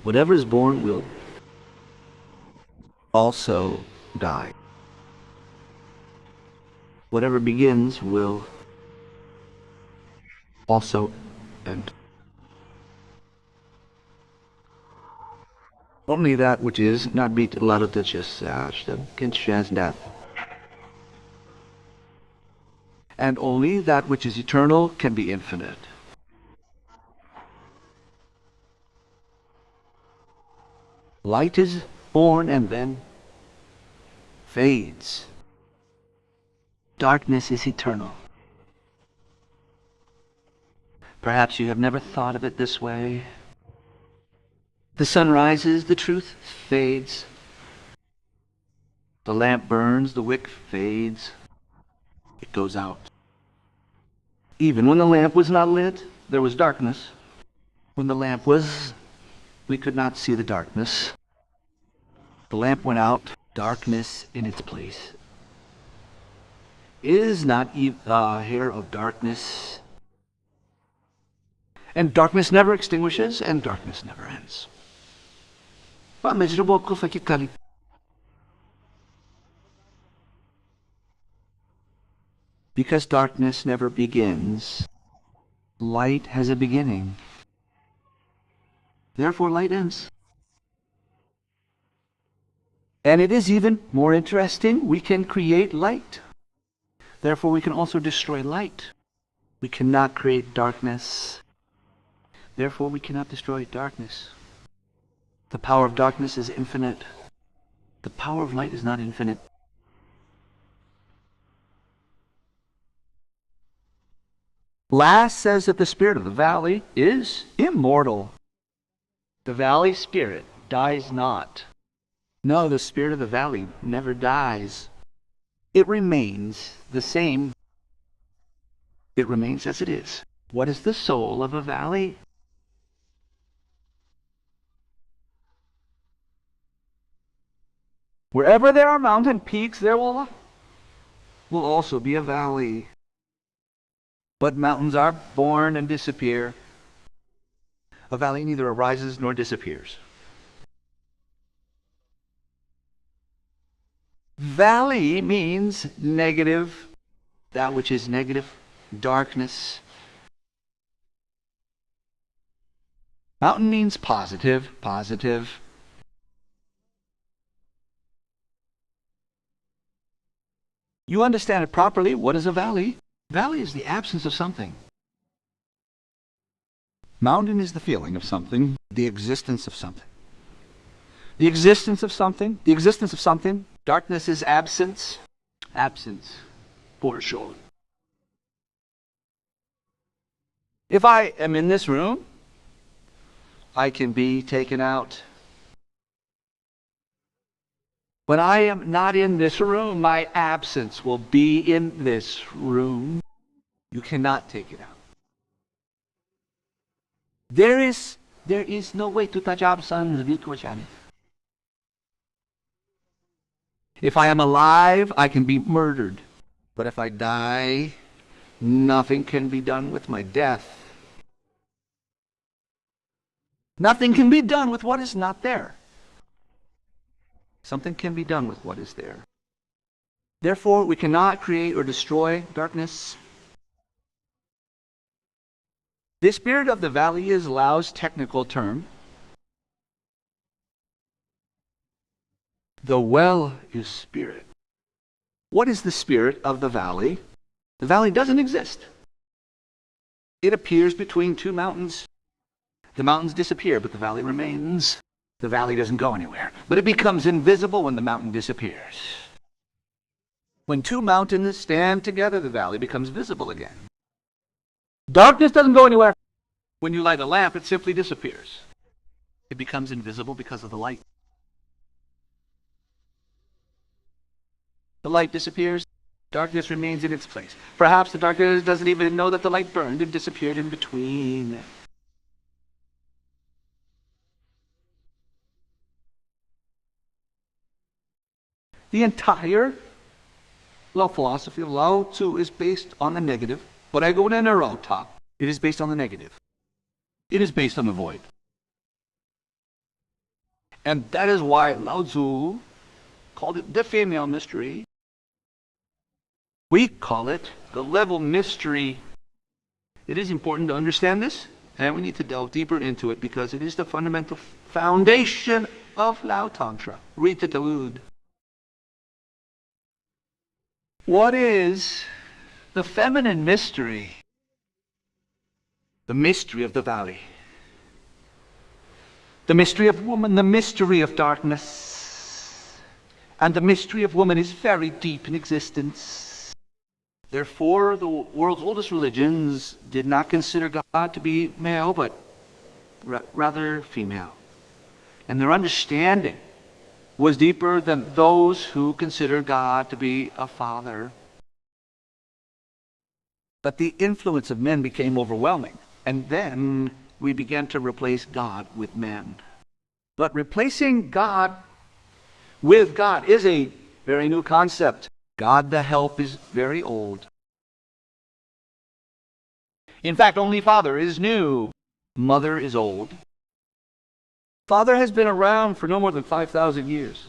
Whatever is born will also die. Whatever begins will also end. Only that which is not be death. And only that which is eternal can be infinite. Light is born and then fades. Darkness is eternal. Perhaps you have never thought of it this way. The sun rises, the truth fades. The lamp burns, the wick fades. It goes out. Even when the lamp was not lit, there was darkness. When the lamp was, we could not see the darkness. The lamp went out, darkness in its place. Is not the hair of darkness? And darkness never extinguishes, and darkness never ends. Because darkness never begins, light has a beginning. Therefore, light ends. And it is even more interesting, we can create light. Therefore, we can also destroy light. We cannot create darkness. Therefore, we cannot destroy darkness. The power of darkness is infinite. The power of light is not infinite. Last says that the spirit of the valley is immortal. The valley spirit dies not. No, the spirit of the valley never dies. It remains the same. It remains as it is. What is the soul of a valley? Wherever there are mountain peaks, there will also be a valley. But mountains are born and disappear. A valley neither arises nor disappears. Valley means negative, that which is negative, darkness. Mountain means positive, positive. You understand it properly. What is a valley? Valley is the absence of something. Mountain is the feeling of something, the existence of something. The existence of something, the existence of something. Darkness is absence. Absence. OSHO. If I am in this room, I can be taken out. When I am not in this room, my absence will be in this room. You cannot take it out. There is no way to touch absence. If I am alive, I can be murdered. But if I die, nothing can be done with my death. Nothing can be done with what is not there. Something can be done with what is there. Therefore, we cannot create or destroy darkness. The spirit of the valley is Lao's technical term. The well is spirit. What is the spirit of the valley? The valley doesn't exist. It appears between two mountains. The mountains disappear, but the valley remains. The valley doesn't go anywhere, but it becomes invisible when the mountain disappears. When two mountains stand together, the valley becomes visible again. Darkness doesn't go anywhere. When you light a lamp, it simply disappears. It becomes invisible because of the light. The light disappears, darkness remains in its place. Perhaps the darkness doesn't even know that the light burned and disappeared in between. The entire Lao philosophy of Lao Tzu is based on the negative. But I go to the top. It is based on the negative. It is based on the void. And that is why Lao Tzu called it the female mystery. We call it the level mystery. It is important to understand this, and we need to delve deeper into it because it is the fundamental foundation of Lao Tantra. Read the Talmud. What is the feminine mystery? The mystery of the valley. The mystery of woman, the mystery of darkness. And the mystery of woman is very deep in existence. Therefore, the world's oldest religions did not consider God to be male, but rather female. And their understanding was deeper than those who consider God to be a father. But the influence of men became overwhelming, and then we began to replace God with men. But replacing God with God is a very new concept. God the help is very old. In fact, only Father is new. Mother is old. Father has been around for no more than 5,000 years.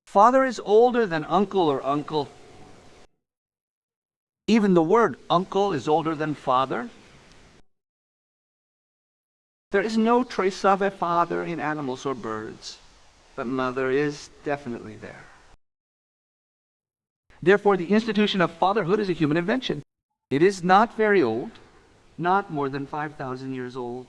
Father is older than uncle or uncle. Even the word uncle is older than father. There is no trace of a father in animals or birds, but mother is definitely there. Therefore, the institution of fatherhood is a human invention. It is not very old, not more than 5,000 years old.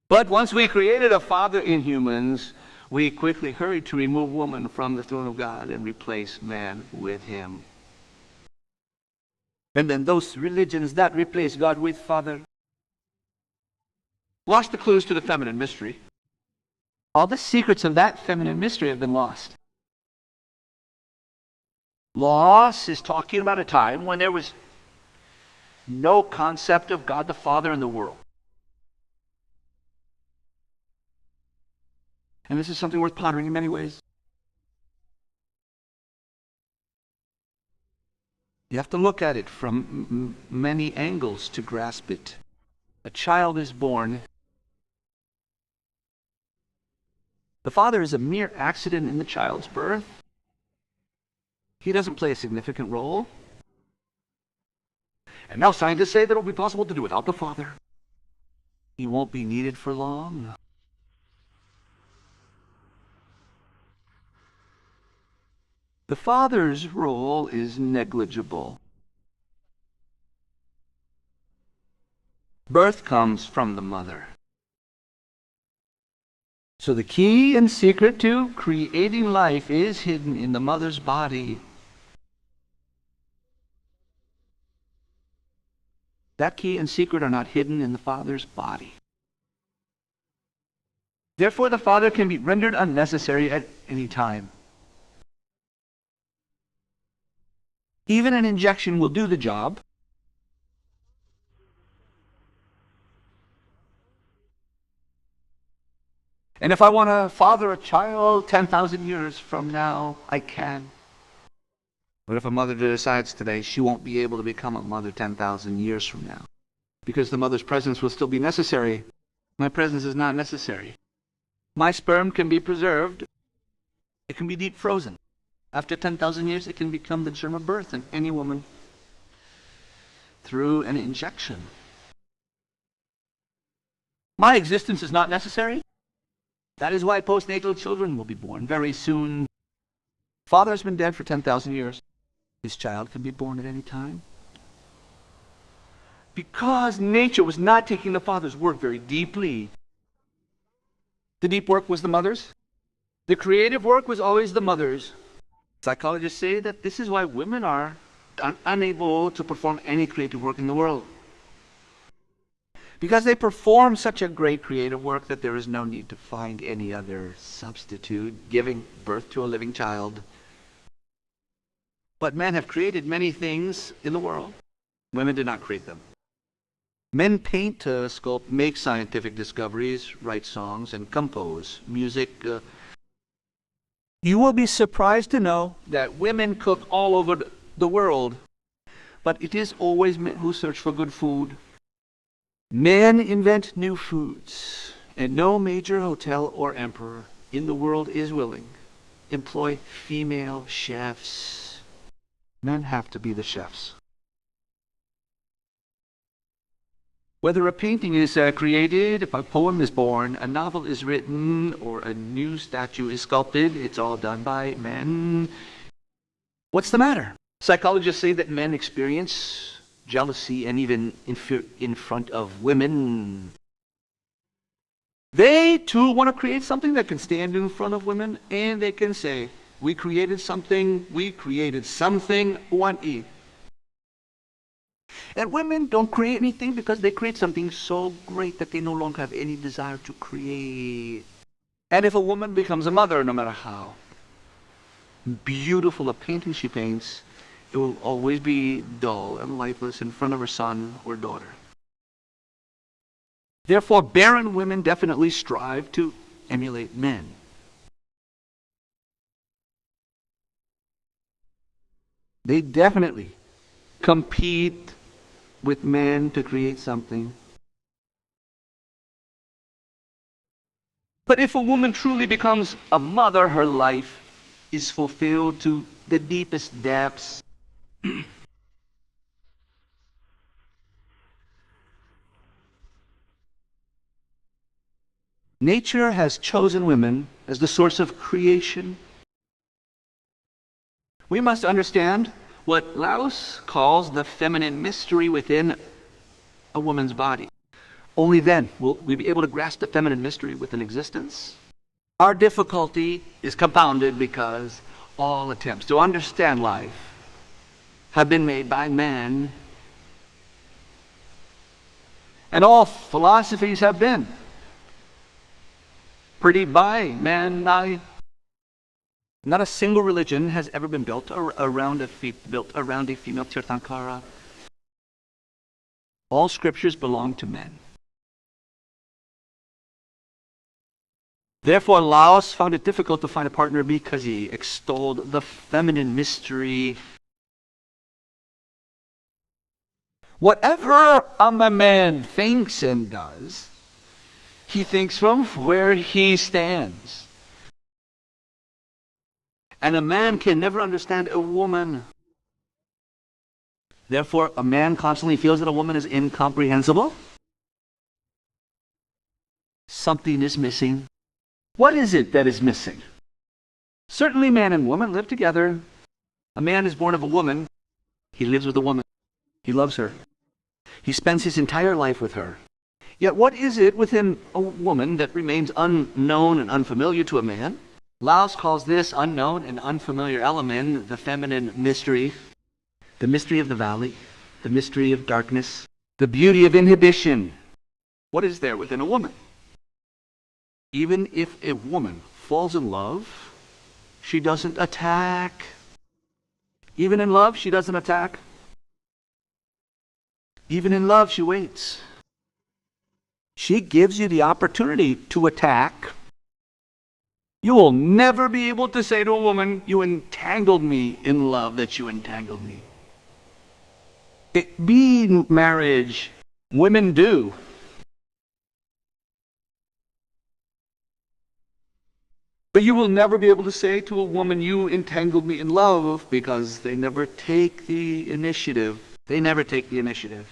But once we created a father in humans, we quickly hurried to remove woman from the throne of God and replace man with him. And then those religions that replace God with Father lost the clues to the feminine mystery. All the secrets of that feminine mystery have been lost. Loss is talking about a time when there was no concept of God the Father in the world. And this is something worth pondering in many ways. You have to look at it from many angles to grasp it. A child is born. The father is a mere accident in the child's birth. He doesn't play a significant role. And now scientists say that it will be possible to do without the father. He won't be needed for long. The father's role is negligible. Birth comes from the mother. So the key and secret to creating life is hidden in the mother's body. That key and secret are not hidden in the father's body. Therefore, the father can be rendered unnecessary at any time. Even an injection will do the job. And if I want to father a child 10,000 years from now, I can. But if a mother decides today, she won't be able to become a mother 10,000 years from now. Because the mother's presence will still be necessary. My presence is not necessary. My sperm can be preserved. It can be deep frozen. After 10,000 years, it can become the germ of birth in any woman through an injection. My existence is not necessary. That is why postnatal children will be born very soon. Father has been dead for 10,000 years. His child can be born at any time. Because nature was not taking the father's work very deeply. The deep work was the mother's. The creative work was always the mother's. Psychologists say that this is why women are unable to perform any creative work in the world. Because they perform such a great creative work that there is no need to find any other substitute, giving birth to a living child. But men have created many things in the world. Women did not create them. Men paint, sculpt, make scientific discoveries, write songs, and compose music. You will be surprised to know that women cook all over the world, but it is always men who search for good food. Men invent new foods, and no major hotel or emperor in the world is willing to employ female chefs. Men have to be the chefs. Whether a painting is created, if a poem is born, a novel is written, or a new statue is sculpted, it's all done by men. What's the matter? Psychologists say that men experience jealousy and even in front of women. They too want to create something that can stand in front of women, and they can say, we created something, one E. And women don't create anything because they create something so great that they no longer have any desire to create. And if a woman becomes a mother, no matter how beautiful a painting she paints, it will always be dull and lifeless in front of her son or daughter. Therefore, barren women definitely strive to emulate men. They definitely compete with men to create something. But if a woman truly becomes a mother, her life is fulfilled to the deepest depths. Nature has chosen women as the source of creation. We must understand what Laos calls the feminine mystery within a woman's body. Only then will we be able to grasp the feminine mystery within existence. Our difficulty is compounded because all attempts to understand life have been made by men, and all philosophies have been pretty by men. Not a single religion has ever been built around a female Tirthankara. All scriptures belong to men. Therefore, Laos found it difficult to find a partner because he extolled the feminine mystery. Whatever a man thinks and does, he thinks from where he stands. And a man can never understand a woman. Therefore, a man constantly feels that a woman is incomprehensible. Something is missing. What is it that is missing? Certainly man and woman live together. A man is born of a woman. He lives with a woman. He loves her. He spends his entire life with her. Yet what is it within a woman that remains unknown and unfamiliar to a man? Laos calls this unknown and unfamiliar element the feminine mystery, the mystery of the valley, the mystery of darkness, the beauty of inhibition. What is there within a woman? Even if a woman falls in love, she doesn't attack. Even in love, she doesn't attack. Even in love, she waits. She gives you the opportunity to attack. You will never be able to say to a woman, you entangled me in love, that you entangled me. It being marriage, women do. But you will never be able to say to a woman, you entangled me in love, because they never take the initiative. They never take the initiative.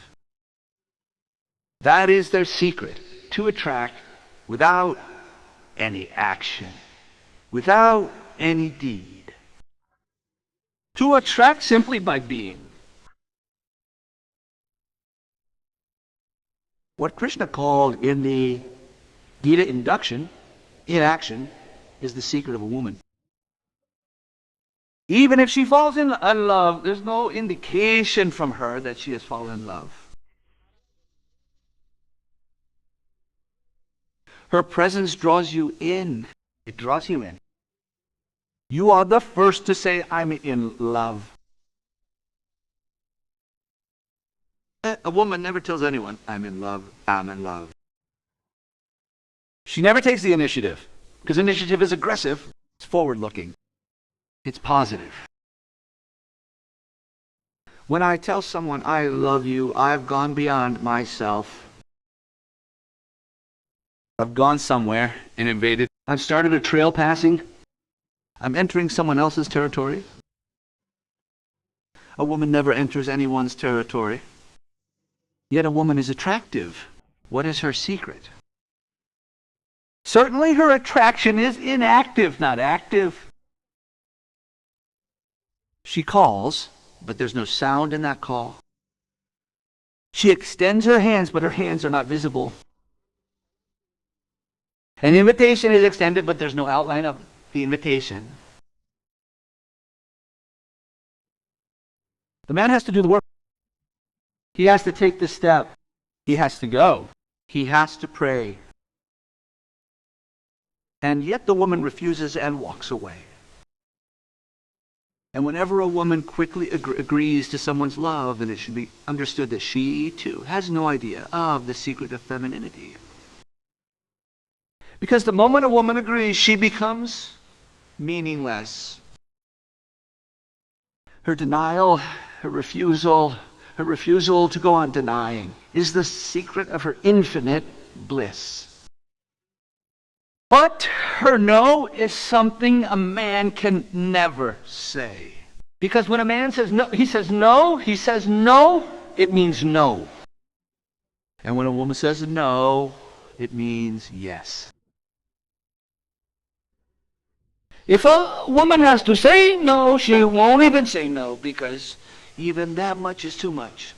That is their secret, to attract without any action, without any deed. To attract simply by being. What Krishna called in the Gita induction, inaction, is the secret of a woman. Even if she falls in love, there's no indication from her that she has fallen in love. Her presence draws you in. It draws you in. You are the first to say, I'm in love. A woman never tells anyone, I'm in love, I'm in love. She never takes the initiative, because initiative is aggressive, it's forward-looking, it's positive. When I tell someone, I love you, I've gone beyond myself. I've gone somewhere and invaded. I've started a trail passing. I'm entering someone else's territory. A woman never enters anyone's territory. Yet a woman is attractive. What is her secret? Certainly her attraction is inactive, not active. She calls, but there's no sound in that call. She extends her hands, but her hands are not visible. An invitation is extended, but there's no outline of the invitation. The man has to do the work. He has to take the step. He has to go. He has to pray. And yet the woman refuses and walks away. And whenever a woman quickly agrees to someone's love, then it should be understood that she, too, has no idea of the secret of femininity. Because the moment a woman agrees, she becomes meaningless. Her denial, her refusal to go on denying is the secret of her infinite bliss. But her no is something a man can never say. Because when a man says no, he says no, it means no. And when a woman says no, it means yes. If a woman has to say no, she won't even say no, because even that much is too much.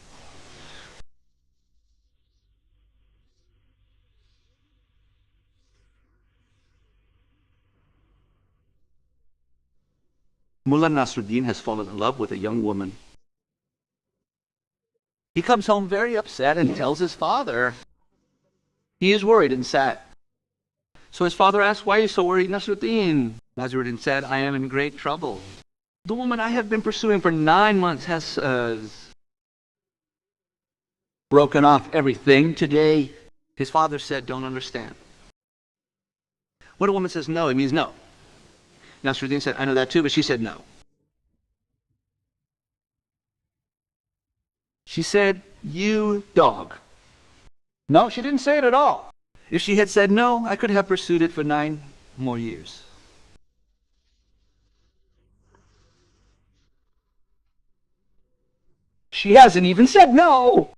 Mullah Nasruddin has fallen in love with a young woman. He comes home very upset and tells his father. He is worried and sad. So his father asks, "Why are you so worried, Nasruddin?" Nasruddin said, "I am in great trouble. The woman I have been pursuing for 9 months has broken off everything today." His father said, "Don't understand. When a woman says no, it means no." Nasruddin said, "I know that too," but she said no. She said, "You dog." No, she didn't say it at all. If she had said no, I could have pursued it for 9 more years. She hasn't even said no.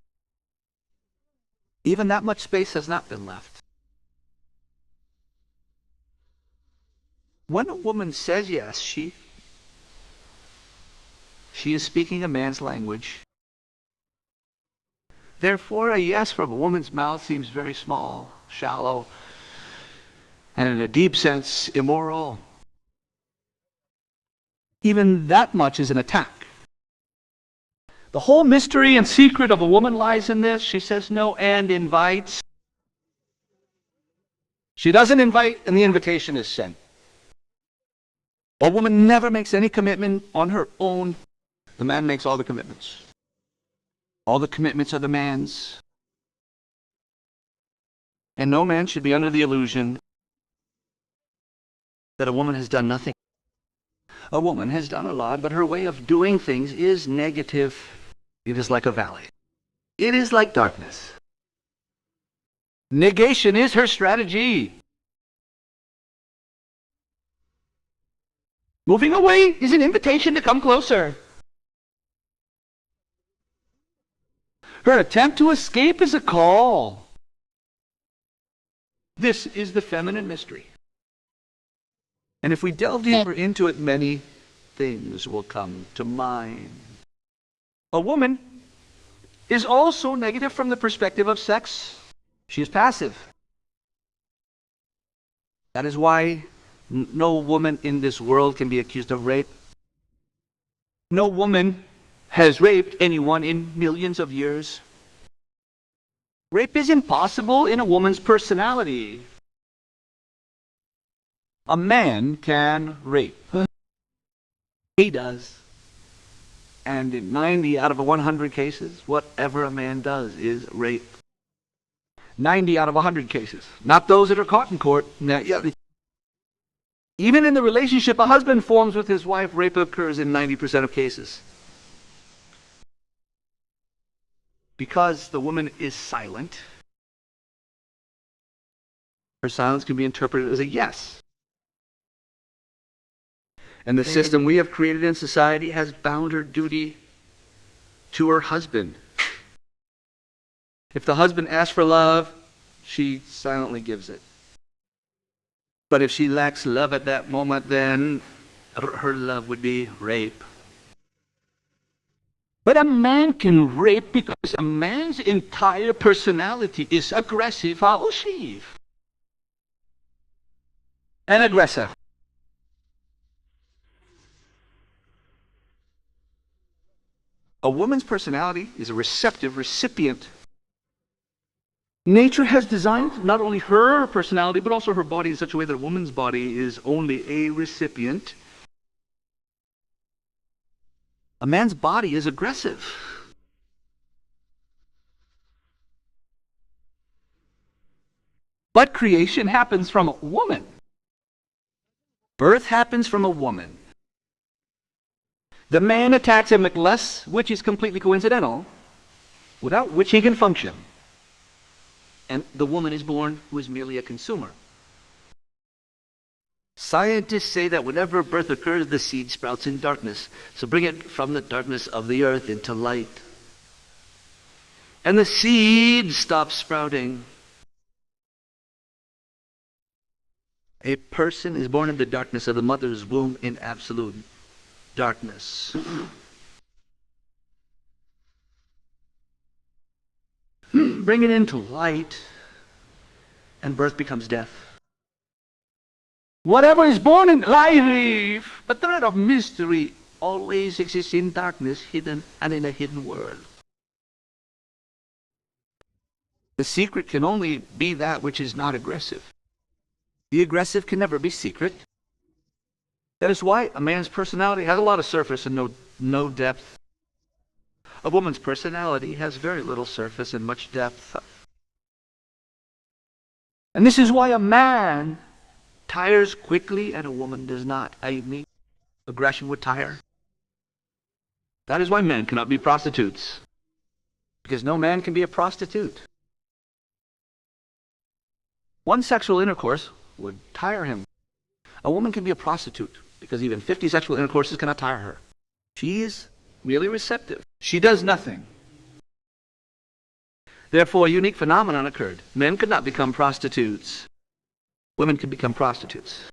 Even that much space has not been left. When a woman says yes, she is speaking a man's language. Therefore, a yes from a woman's mouth seems very small, shallow, and in a deep sense, immoral. Even that much is an attack. The whole mystery and secret of a woman lies in this. She says no and invites. She doesn't invite, and the invitation is sent. A woman never makes any commitment on her own. The man makes all the commitments. All the commitments are the man's. And no man should be under the illusion that a woman has done nothing. A woman has done a lot, but her way of doing things is negative. It is like a valley. It is like darkness. Negation is her strategy. Moving away is an invitation to come closer. Her attempt to escape is a call. This is the feminine mystery. And if we delve deeper into it, many things will come to mind. A woman is also negative from the perspective of sex. She is passive. That is why no woman in this world can be accused of rape. No woman has raped anyone in millions of years. Rape is impossible in a woman's personality. A man can rape. He does. And in 90 out of 100 cases, whatever a man does is rape. 90 out of 100 cases. Not those that are caught in court. Even in the relationship a husband forms with his wife, rape occurs in 90% of cases. Because the woman is silent, Her silence can be interpreted as a yes. And the system we have created in society has bound her duty to her husband. If the husband asks for love, she silently gives it. But if she lacks love at that moment, then her love would be rape. But a man can rape because a man's entire personality is aggressive, ha'oshiv. An aggressor. A woman's personality is a receptive recipient. Nature has designed not only her personality, but also her body in such a way that a woman's body is only a recipient. A man's body is aggressive. But creation happens from a woman. Birth happens from a woman. The man attacks him unless, which is completely coincidental, without which he can function. And the woman is born who is merely a consumer. Scientists say that whenever birth occurs, the seed sprouts in darkness. So bring it from the darkness of the earth into light. And the seed stops sprouting. A person is born in the darkness of the mother's womb in absolute darkness. Bring it into light, and birth becomes death. Whatever is born in life, the thread of mystery always exists in darkness, hidden and in a hidden world. The secret can only be that which is not aggressive. The aggressive can never be secret. That is why a man's personality has a lot of surface and no depth. A woman's personality has very little surface and much depth. And this is why a man tires quickly and a woman does not. I mean, aggression would tire. That is why men cannot be prostitutes. Because no man can be a prostitute. One sexual intercourse would tire him. A woman can be a prostitute because even 50 sexual intercourses cannot tire her. She is merely receptive. She does nothing. Therefore, a unique phenomenon occurred. Men could not become prostitutes. Women could become prostitutes.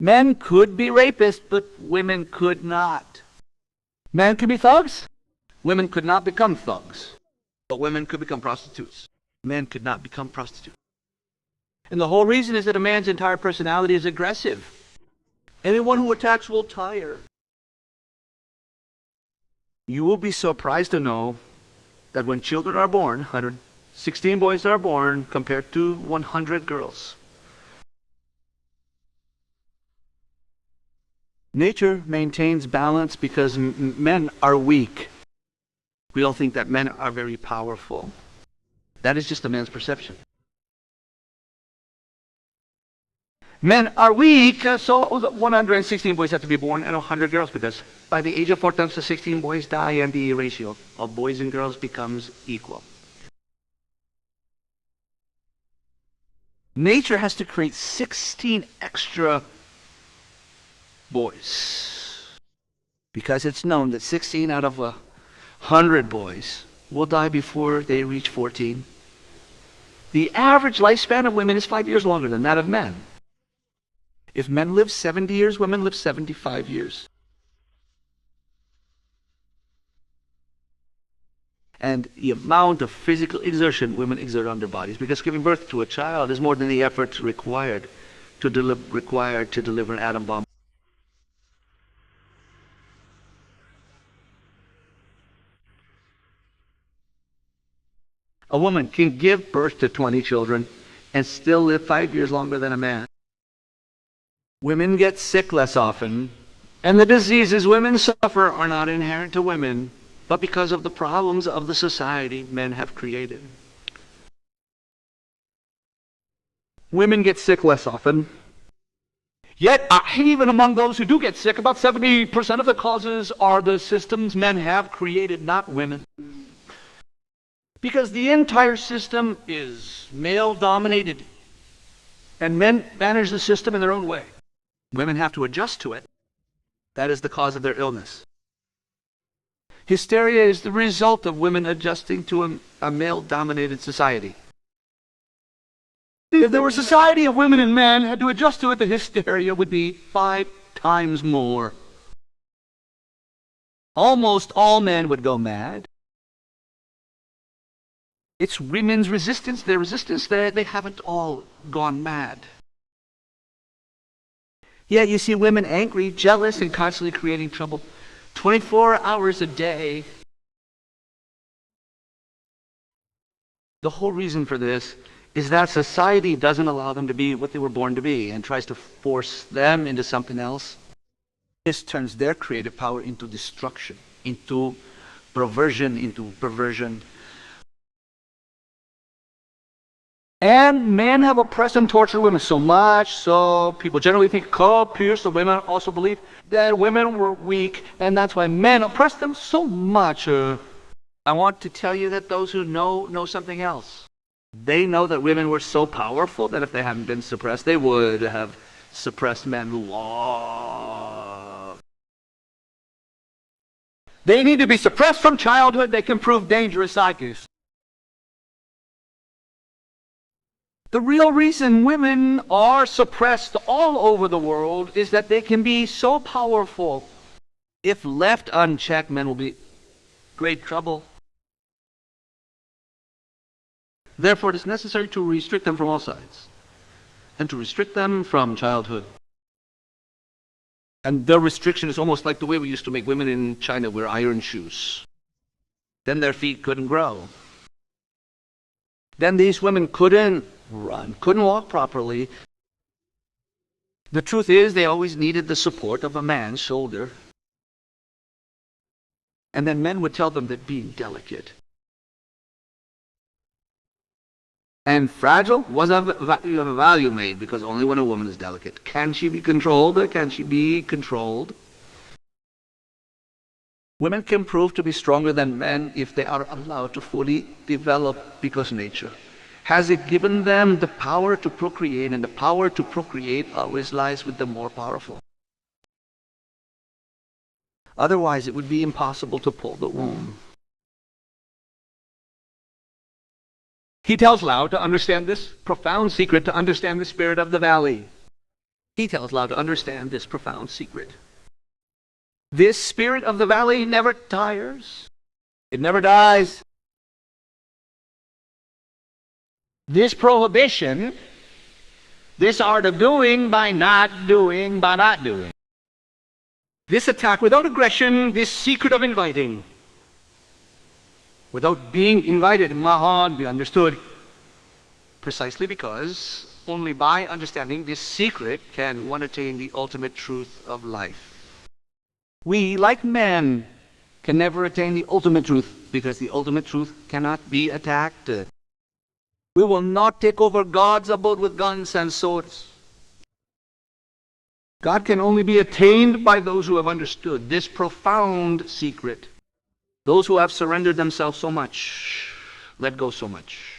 Men could be rapists, but women could not. Men could be thugs. Women could not become thugs. But women could become prostitutes. Men could not become prostitutes. And the whole reason is that a man's entire personality is aggressive. Anyone who attacks will tire. You will be surprised to know that when children are born, 116 boys are born compared to 100 girls. Nature maintains balance because men are weak. We don't think that men are very powerful. That is just a man's perception. Men are weak, so 116 boys have to be born and 100 girls, because by the age of 4 times the 16 boys die and the ratio of boys and girls becomes equal. Nature has to create 16 extra boys because it's known that 16 out of 100 boys will die before they reach 14. The average lifespan of women is 5 years longer than that of men. If men live 70 years, women live 75 years. And the amount of physical exertion women exert on their bodies, because giving birth to a child is more than the effort required to deliver an atom bomb. A woman can give birth to 20 children and still live 5 years longer than a man. Women get sick less often, and the diseases women suffer are not inherent to women, but because of the problems of the society men have created. Women get sick less often, yet even among those who do get sick, about 70% of the causes are the systems men have created, not women. Because the entire system is male-dominated. And men manage the system in their own way. Women have to adjust to it. That is the cause of their illness. Hysteria is the result of women adjusting to a male-dominated society. If there were a society of women and men had to adjust to it, the hysteria would be 5 times more. Almost all men would go mad. It's women's resistance, their resistance, they haven't all gone mad. Yet you see women angry, jealous, and constantly creating trouble 24 hours a day. The whole reason for this is that society doesn't allow them to be what they were born to be and tries to force them into something else. This turns their creative power into destruction, into perversion. And men have oppressed and tortured women so much, so people generally think, Pierce, the women also believe that women were weak, and that's why men oppressed them so much. I want to tell you that those who know something else. They know that women were so powerful that if they hadn't been suppressed, they would have suppressed men long. They need to be suppressed from childhood. They can prove dangerous psychics. The real reason women are suppressed all over the world is that they can be so powerful. If left unchecked, men will be in great trouble. Therefore, it is necessary to restrict them from all sides, and to restrict them from childhood. And their restriction is almost like the way we used to make women in China wear iron shoes. Then their feet couldn't grow. Then these women couldn't run, couldn't walk properly. The truth is, they always needed the support of a man's shoulder. And then men would tell them that being delicate and fragile was of a value made, because only when a woman is delicate can she be controlled, or can she be controlled. Women can prove to be stronger than men if they are allowed to fully develop, because nature has it given them the power to procreate, and the power to procreate always lies with the more powerful. Otherwise, it would be impossible to pull the womb. He tells Lao to understand this profound secret, to understand the spirit of the valley. He tells Lao to understand this profound secret. This spirit of the valley never tires. It never dies. This prohibition, this art of doing by not doing, this attack without aggression, this secret of inviting, without being invited, Mahan, be understood, precisely because only by understanding this secret can one attain the ultimate truth of life. We, like men, can never attain the ultimate truth, because the ultimate truth cannot be attacked. We will not take over God's abode with guns and swords. God can only be attained by those who have understood this profound secret. Those who have surrendered themselves so much, let go so much,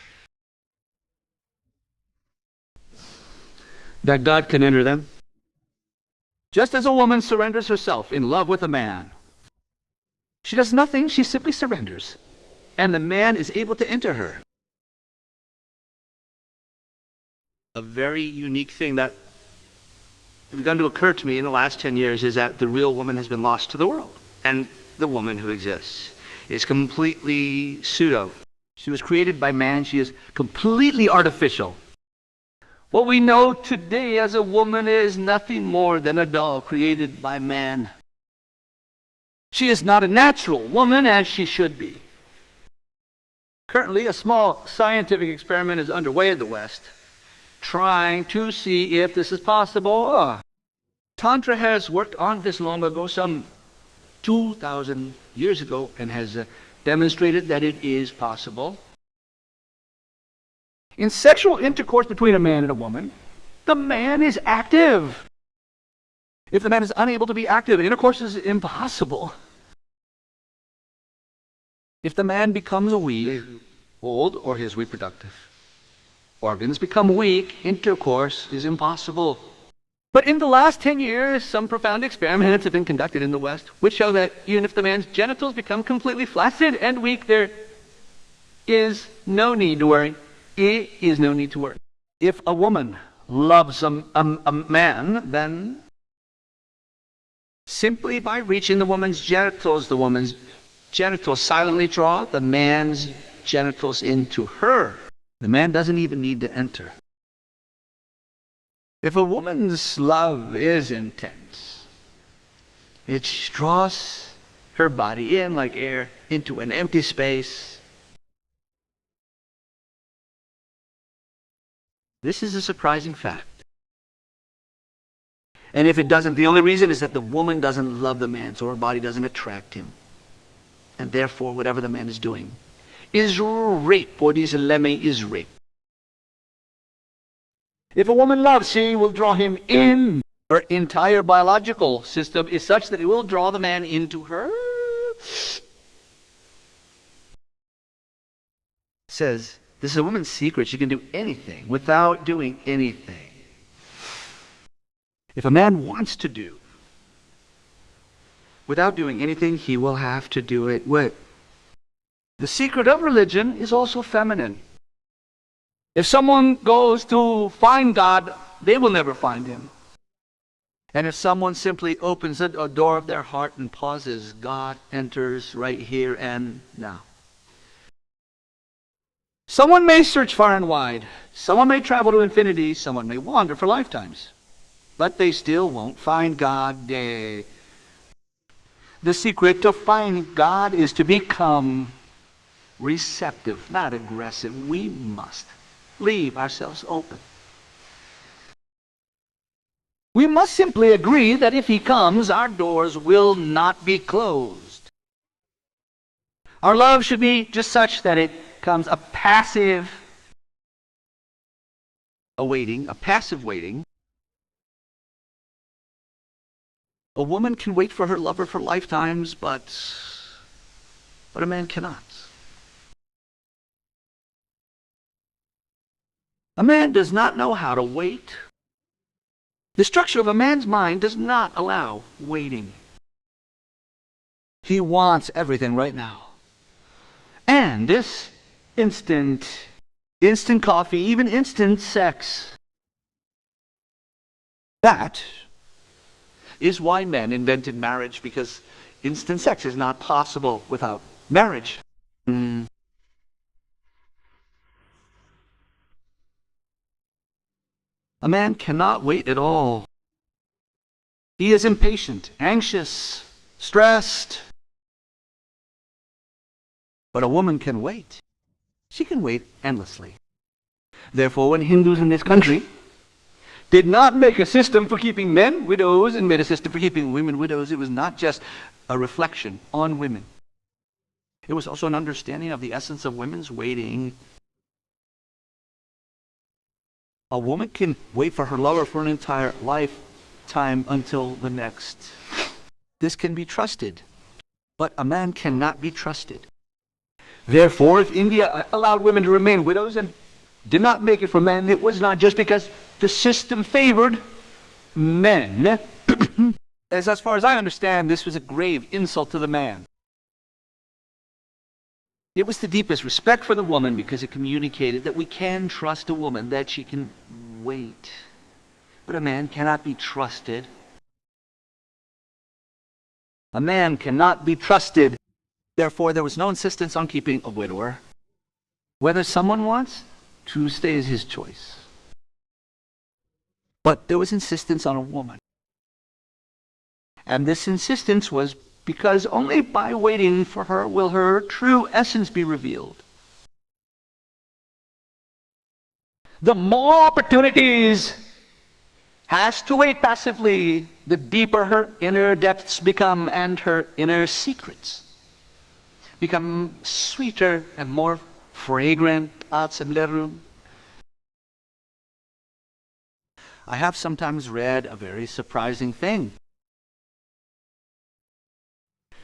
that God can enter them. Just as a woman surrenders herself in love with a man. She does nothing, she simply surrenders. And the man is able to enter her. A very unique thing that has begun to occur to me in the last 10 years is that the real woman has been lost to the world. And the woman who exists is completely pseudo. She was created by man. She is completely artificial. What we know today as a woman is nothing more than a doll created by man. She is not a natural woman as she should be. Currently, a small scientific experiment is underway in the West, trying to see if this is possible. Tantra has worked on this long ago, some 2,000 years ago, and has demonstrated that it is possible. In sexual intercourse between a man and a woman, the man is active. If the man is unable to be active, intercourse is impossible. If the man becomes a weak, old, or he is reproductive, Organs become weak. Intercourse is impossible. But in the last 10 years, some profound experiments have been conducted in the West, which show that even if the man's genitals become completely flaccid and weak, there is no need to worry. It is no need to worry. If a woman loves a man, then simply by reaching the woman's genitals silently draw the man's genitals into her. The man doesn't even need to enter. If a woman's love is intense, it draws her body in like air into an empty space. This is a surprising fact. And if it doesn't, the only reason is that the woman doesn't love the man, so her body doesn't attract him. And therefore, whatever the man is doing is rape. What is leme is rape. If a woman loves, she will draw him in. Her entire biological system is such that it will draw the man into her. Says, this is a woman's secret. She can do anything without doing anything. If a man wants to do without doing anything, he will have to do it with. The secret of religion is also feminine. If someone goes to find God, they will never find him. And if someone simply opens a door of their heart and pauses, God enters right here and now. Someone may search far and wide. Someone may travel to infinity. Someone may wander for lifetimes. But they still won't find God. The secret to finding God is to become receptive, not aggressive. We must leave ourselves open. We must simply agree that if he comes, our doors will not be closed. Our love should be just such that it comes a passive awaiting, a passive waiting. A woman can wait for her lover for lifetimes, but a man cannot. A man does not know how to wait. The structure of a man's mind does not allow waiting. He wants everything right now. And this instant coffee, even instant sex, that is why men invented marriage, because instant sex is not possible without marriage. A man cannot wait at all. He is impatient, anxious, stressed. But a woman can wait. She can wait endlessly. Therefore, when Hindus in this country did not make a system for keeping men widows and made a system for keeping women widows, it was not just a reflection on women. It was also an understanding of the essence of women's waiting. A woman can wait for her lover for an entire lifetime until the next. This can be trusted, but a man cannot be trusted. Therefore, if India allowed women to remain widows and did not make it for men, it was not just because the system favored men. As far as I understand, this was a grave insult to the man. It was the deepest respect for the woman because it communicated that we can trust a woman, that she can wait. But a man cannot be trusted. A man cannot be trusted. Therefore, there was no insistence on keeping a widower. Whether someone wants to stay is his choice. But there was insistence on a woman. And this insistence was because only by waiting for her will her true essence be revealed. The more opportunities has to wait passively, the deeper her inner depths become, and her inner secrets become sweeter and more fragrant. I have sometimes read a very surprising thing.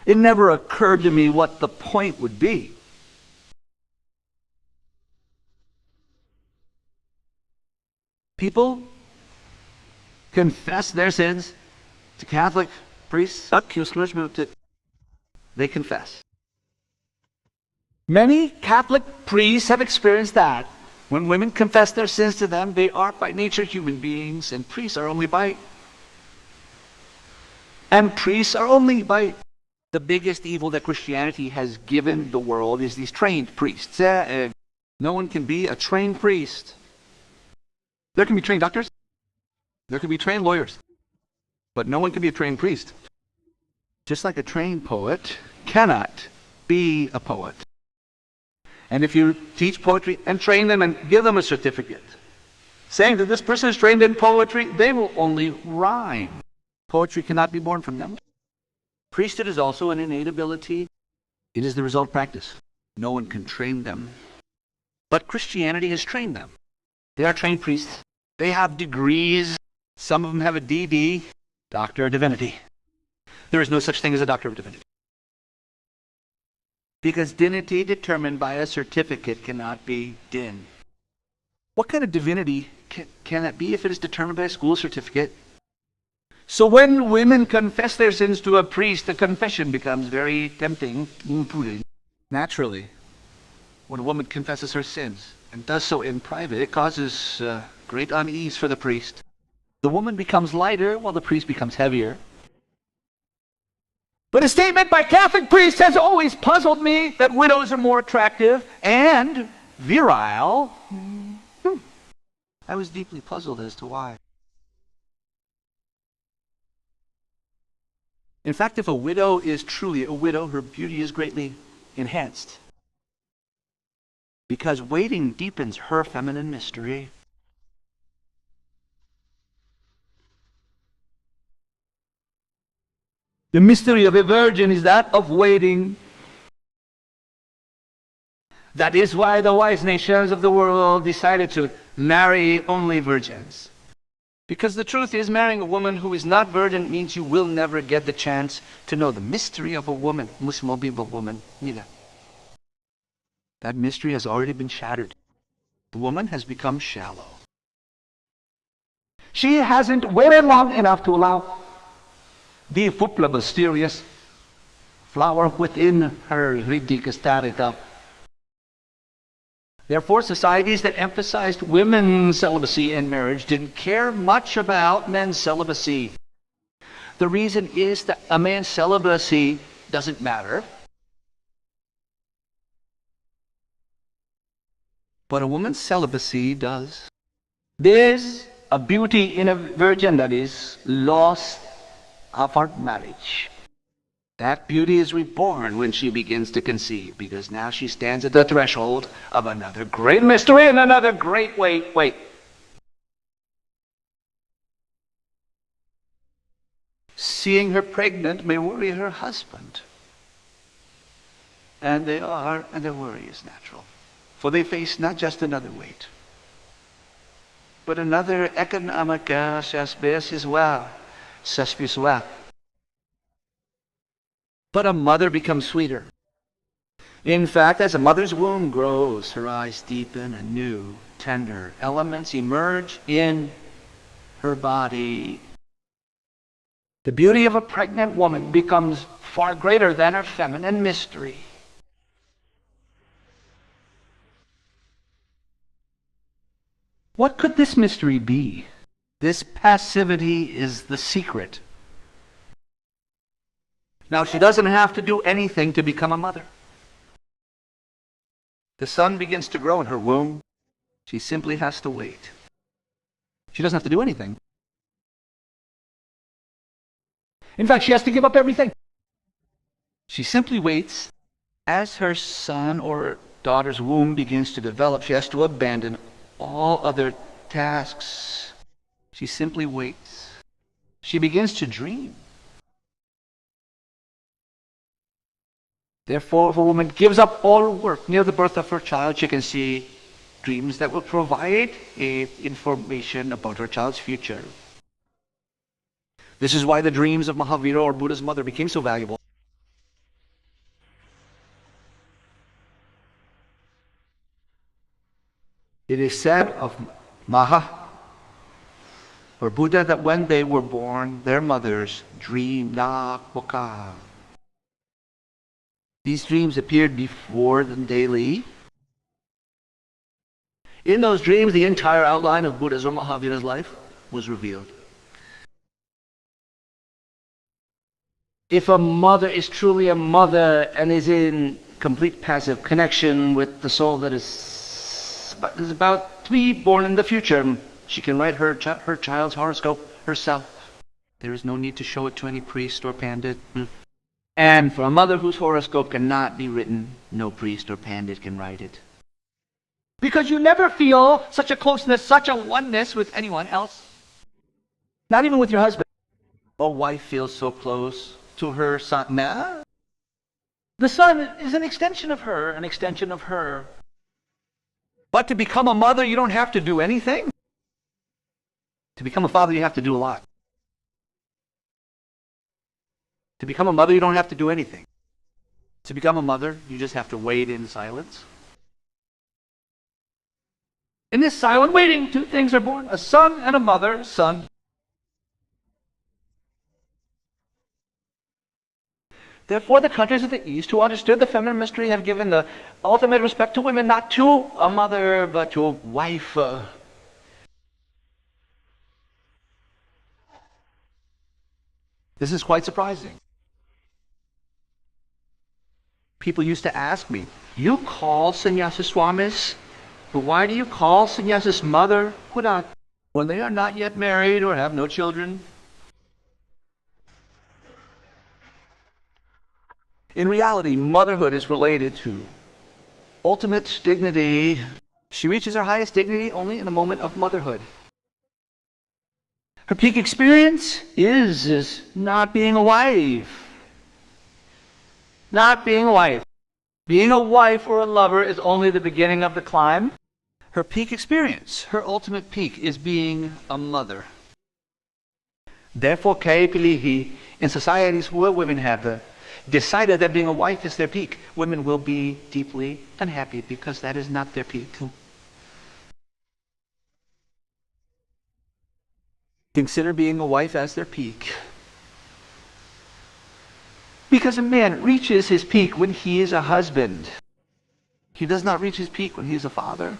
It never occurred to me what the point would be. people confess their sins to Catholic priests. They confess. Many Catholic priests have experienced that. When women confess their sins to them, they are by nature human beings, and priests are only by... The biggest evil that Christianity has given the world is these trained priests. No one can be a trained priest. There can be trained doctors. There can be trained lawyers. But no one can be a trained priest. Just like a trained poet cannot be a poet. And if you teach poetry and train them and give them a certificate, saying that this person is trained in poetry, they will only rhyme. Poetry cannot be born from them. Priesthood is also an innate ability. It is the result of practice. No one can train them. But Christianity has trained them. They are trained priests. They have degrees. Some of them have a DD, Doctor of Divinity. There is no such thing as a Doctor of Divinity. Because divinity determined by a certificate cannot be din. What kind of divinity can it be if it is determined by a school certificate? So when women confess their sins to a priest, the confession becomes very tempting. Naturally, when a woman confesses her sins and does so in private, it causes great unease for the priest. The woman becomes lighter while the priest becomes heavier. But a statement by Catholic priests has always puzzled me, that widows are more attractive and virile. I was deeply puzzled as to why. In fact, if a widow is truly a widow, her beauty is greatly enhanced. Because waiting deepens her feminine mystery. The mystery of a virgin is that of waiting. That is why the wise nations of the world decided to marry only virgins. Because the truth is, marrying a woman who is not virgin means you will never get the chance to know the mystery of a woman. That mystery has already been shattered. The woman has become shallow. She hasn't waited long enough to allow the football mysterious flower within her ridiculous up. Therefore, societies that emphasized women's celibacy in marriage didn't care much about men's celibacy. The reason is that a man's celibacy doesn't matter, but a woman's celibacy does. There's a beauty in a virgin that is lost after marriage. That beauty is reborn when she begins to conceive, because now she stands at the threshold of another great mystery and another great wait. Seeing her pregnant may worry her husband. And their worry is natural. For they face not just another weight, but another economic suspicious as well. But a mother becomes sweeter. In fact, as a mother's womb grows, her eyes deepen and new, tender elements emerge in her body. The beauty of a pregnant woman becomes far greater than her feminine mystery. What could this mystery be? This passivity is the secret. Now, she doesn't have to do anything to become a mother. The son begins to grow in her womb. She simply has to wait. She doesn't have to do anything. In fact, she has to give up everything. She simply waits. As her son or daughter's womb begins to develop, she has to abandon all other tasks. She simply waits. She begins to dream. Therefore, if a woman gives up all her work near the birth of her child, she can see dreams that will provide information about her child's future. This is why the dreams of Mahavira, or Buddha's mother, became so valuable. It is said of Maha For Buddha, that when they were born, their mothers dreamed Nakwaka. These dreams appeared before them daily. In those dreams, the entire outline of Buddha's or Mahavira's life was revealed. If a mother is truly a mother and is in complete passive connection with the soul that is about to be born in the future, she can write her child's horoscope herself. There is no need to show it to any priest or pandit. And for a mother whose horoscope cannot be written, no priest or pandit can write it. Because you never feel such a closeness, such a oneness with anyone else. Not even with your husband. A wife feels so close to her son. Nah. The son is an extension of her, an extension of her. But to become a mother, you don't have to do anything. To become a father, you have to do a lot. To become a mother, you don't have to do anything. To become a mother, you just have to wait in silence. In this silent waiting, two things are born, a son and a mother. Son. Therefore, the countries of the East who understood the feminine mystery have given the ultimate respect to women, not to a mother, but to a wife. This is quite surprising. People used to ask me, you call sannyasi swamis, but why do you call sannyasi's mother Buddha when they are not yet married or have no children? In reality, motherhood is related to ultimate dignity. She reaches her highest dignity only in the moment of motherhood. Her peak experience is not being a wife. Not being a wife. Being a wife or a lover is only the beginning of the climb. Her peak experience, her ultimate peak, is being a mother. Therefore, Kaipilihi, in societies where women have decided that being a wife is their peak, women will be deeply unhappy because that is not their peak. Consider being a wife as their peak. Because a man reaches his peak when he is a husband. He does not reach his peak when he is a father.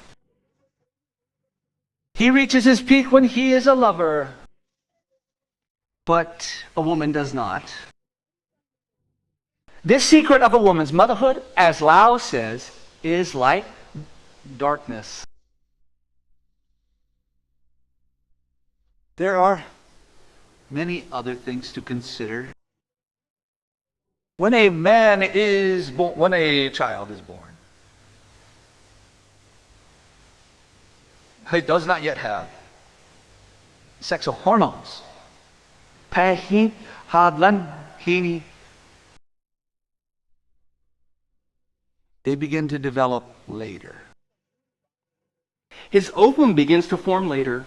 He reaches his peak when he is a lover. But a woman does not. This secret of a woman's motherhood, as Lao says, is like darkness. There are many other things to consider. When a man is born, when a child is born, he does not yet have sexual hormones. Pahi hadlan hini. They begin to develop later. His ovum begins to form later.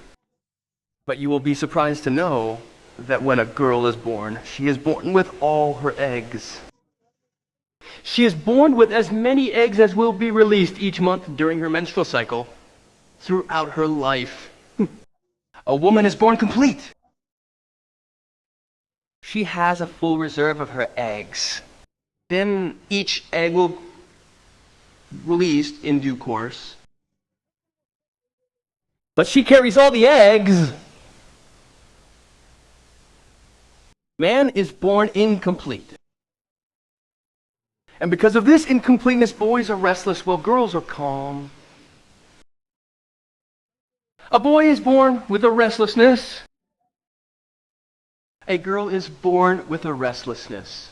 But you will be surprised to know that when a girl is born, she is born with all her eggs. She is born with as many eggs as will be released each month during her menstrual cycle throughout her life. A woman is born complete. She has a full reserve of her eggs. Then each egg will be released in due course. But she carries all the eggs. Man is born incomplete. And because of this incompleteness, boys are restless while girls are calm. A boy is born with a restlessness. A girl is born with a restlessness.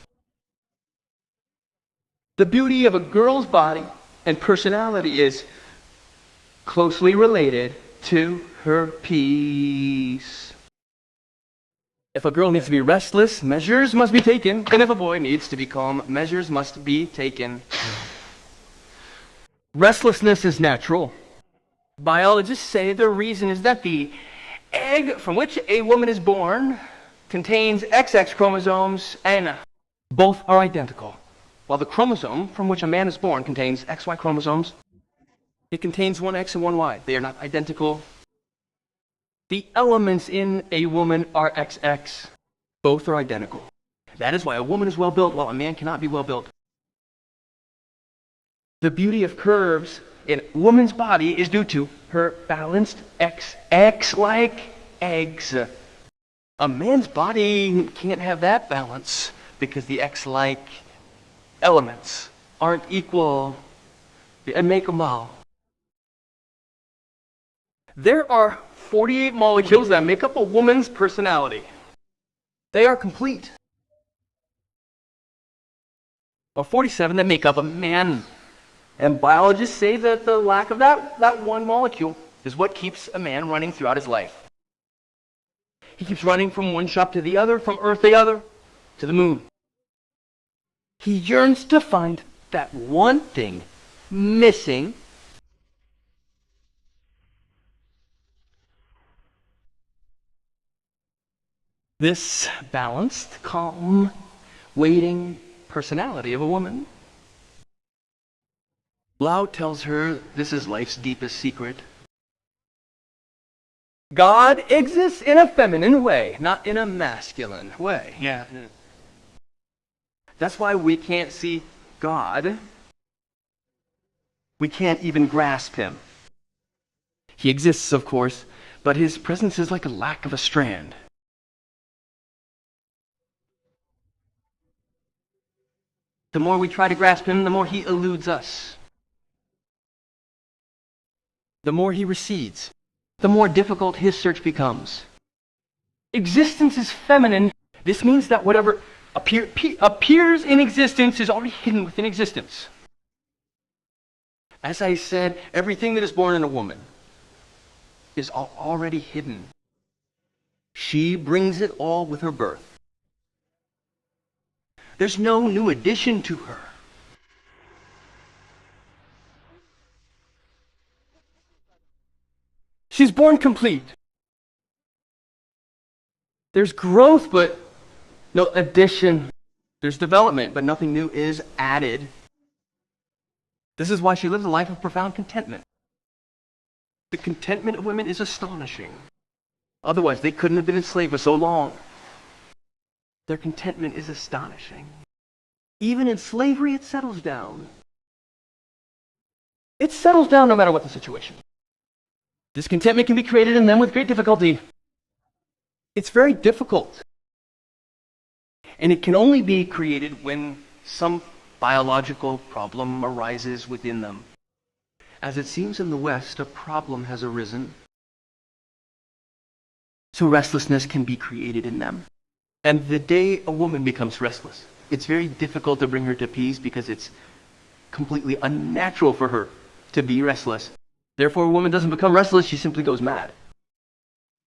The beauty of a girl's body and personality is closely related to her peace. If a girl needs to be restless, measures must be taken. And if a boy needs to be calm, measures must be taken. Restlessness is natural. Biologists say the reason is that the egg from which a woman is born contains XX chromosomes, and both are identical. While the chromosome from which a man is born contains XY chromosomes, it contains one X and one Y. They are not identical. The elements in a woman are XX. Both are identical. That is why a woman is well built while a man cannot be well built. The beauty of curves in a woman's body is due to her balanced XX-like eggs. A man's body can't have that balance because the X-like elements aren't equal and make them all. There are 48 molecules that make up a woman's personality. They are complete. Or 47 that make up a man. And biologists say that the lack of that one molecule is what keeps a man running throughout his life. He keeps running from one shop to the other, from Earth to the other, to the moon. He yearns to find that one thing missing. This balanced, calm, waiting personality of a woman. Lao tells her this is life's deepest secret. God exists in a feminine way, not in a masculine way. Yeah. That's why we can't see God. We can't even grasp him. He exists, of course, but his presence is like a lack of a strand. The more we try to grasp him, the more he eludes us. The more he recedes, the more difficult his search becomes. Existence is feminine. This means that whatever appears in existence is already hidden within existence. As I said, everything that is born in a woman is already hidden. She brings it all with her birth. There's no new addition to her. She's born complete. There's growth, but no addition. There's development, but nothing new is added. This is why she lives a life of profound contentment. The contentment of women is astonishing. Otherwise, they couldn't have been enslaved for so long. Their contentment is astonishing. Even in slavery, it settles down. It settles down no matter what the situation. This contentment can be created in them with great difficulty. It's very difficult. And it can only be created when some biological problem arises within them. As it seems in the West, a problem has arisen. So restlessness can be created in them. And the day a woman becomes restless, it's very difficult to bring her to peace because it's completely unnatural for her to be restless. Therefore, a woman doesn't become restless, she simply goes mad.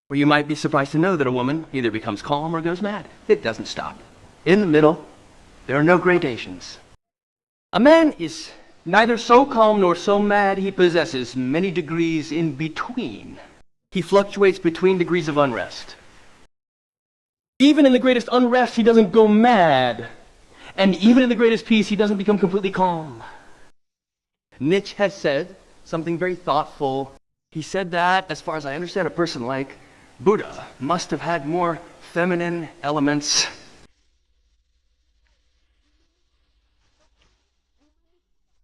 Or you might be surprised to know that a woman either becomes calm or goes mad. It doesn't stop. In the middle, there are no gradations. A man is neither so calm nor so mad, he possesses many degrees in between. He fluctuates between degrees of unrest. Even in the greatest unrest, he doesn't go mad. And even in the greatest peace, he doesn't become completely calm. Nietzsche has said something very thoughtful. He said that, as far as I understand, a person like Buddha must have had more feminine elements.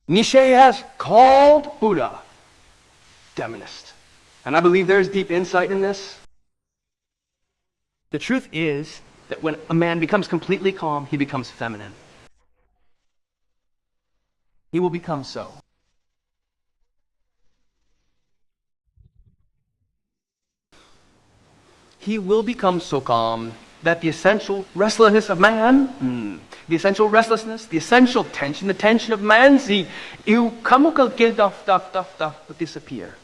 Nietzsche has called Buddha feminist. And I believe there's deep insight in this. The truth is that when a man becomes completely calm, he becomes feminine. He will become so. He will become so calm that the essential restlessness of man, the essential restlessness, the essential tension, the tension of man, will disappear.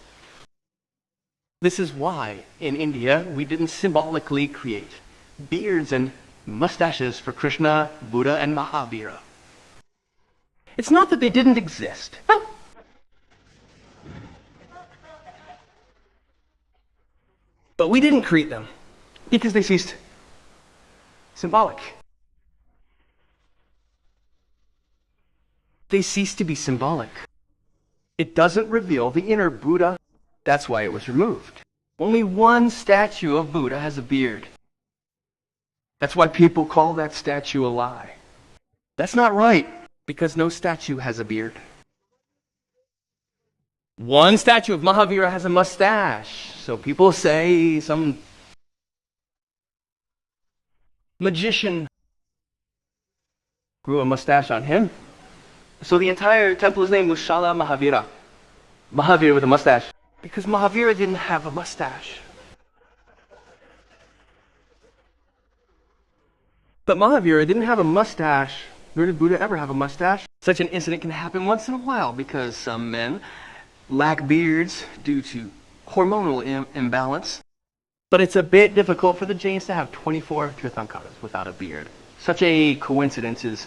This is why in India we didn't symbolically create beards and mustaches for Krishna, Buddha, and Mahavira. It's not that they didn't exist. But we didn't create them because they ceased symbolic. They ceased to be symbolic. It doesn't reveal the inner Buddha. That's why it was removed. Only one statue of Buddha has a beard. That's why people call that statue a lie. That's not right, because no statue has a beard. One statue of Mahavira has a mustache. So people say some magician grew a mustache on him. So the entire temple is named Mushala Mahavira. Mahavira with a mustache. Because Mahavira didn't have a mustache. But Mahavira didn't have a mustache, nor did Buddha ever have a mustache. Such an incident can happen once in a while because some men lack beards due to hormonal imbalance. But it's a bit difficult for the Jains to have 24 Tirthankaras without a beard. Such a coincidence is...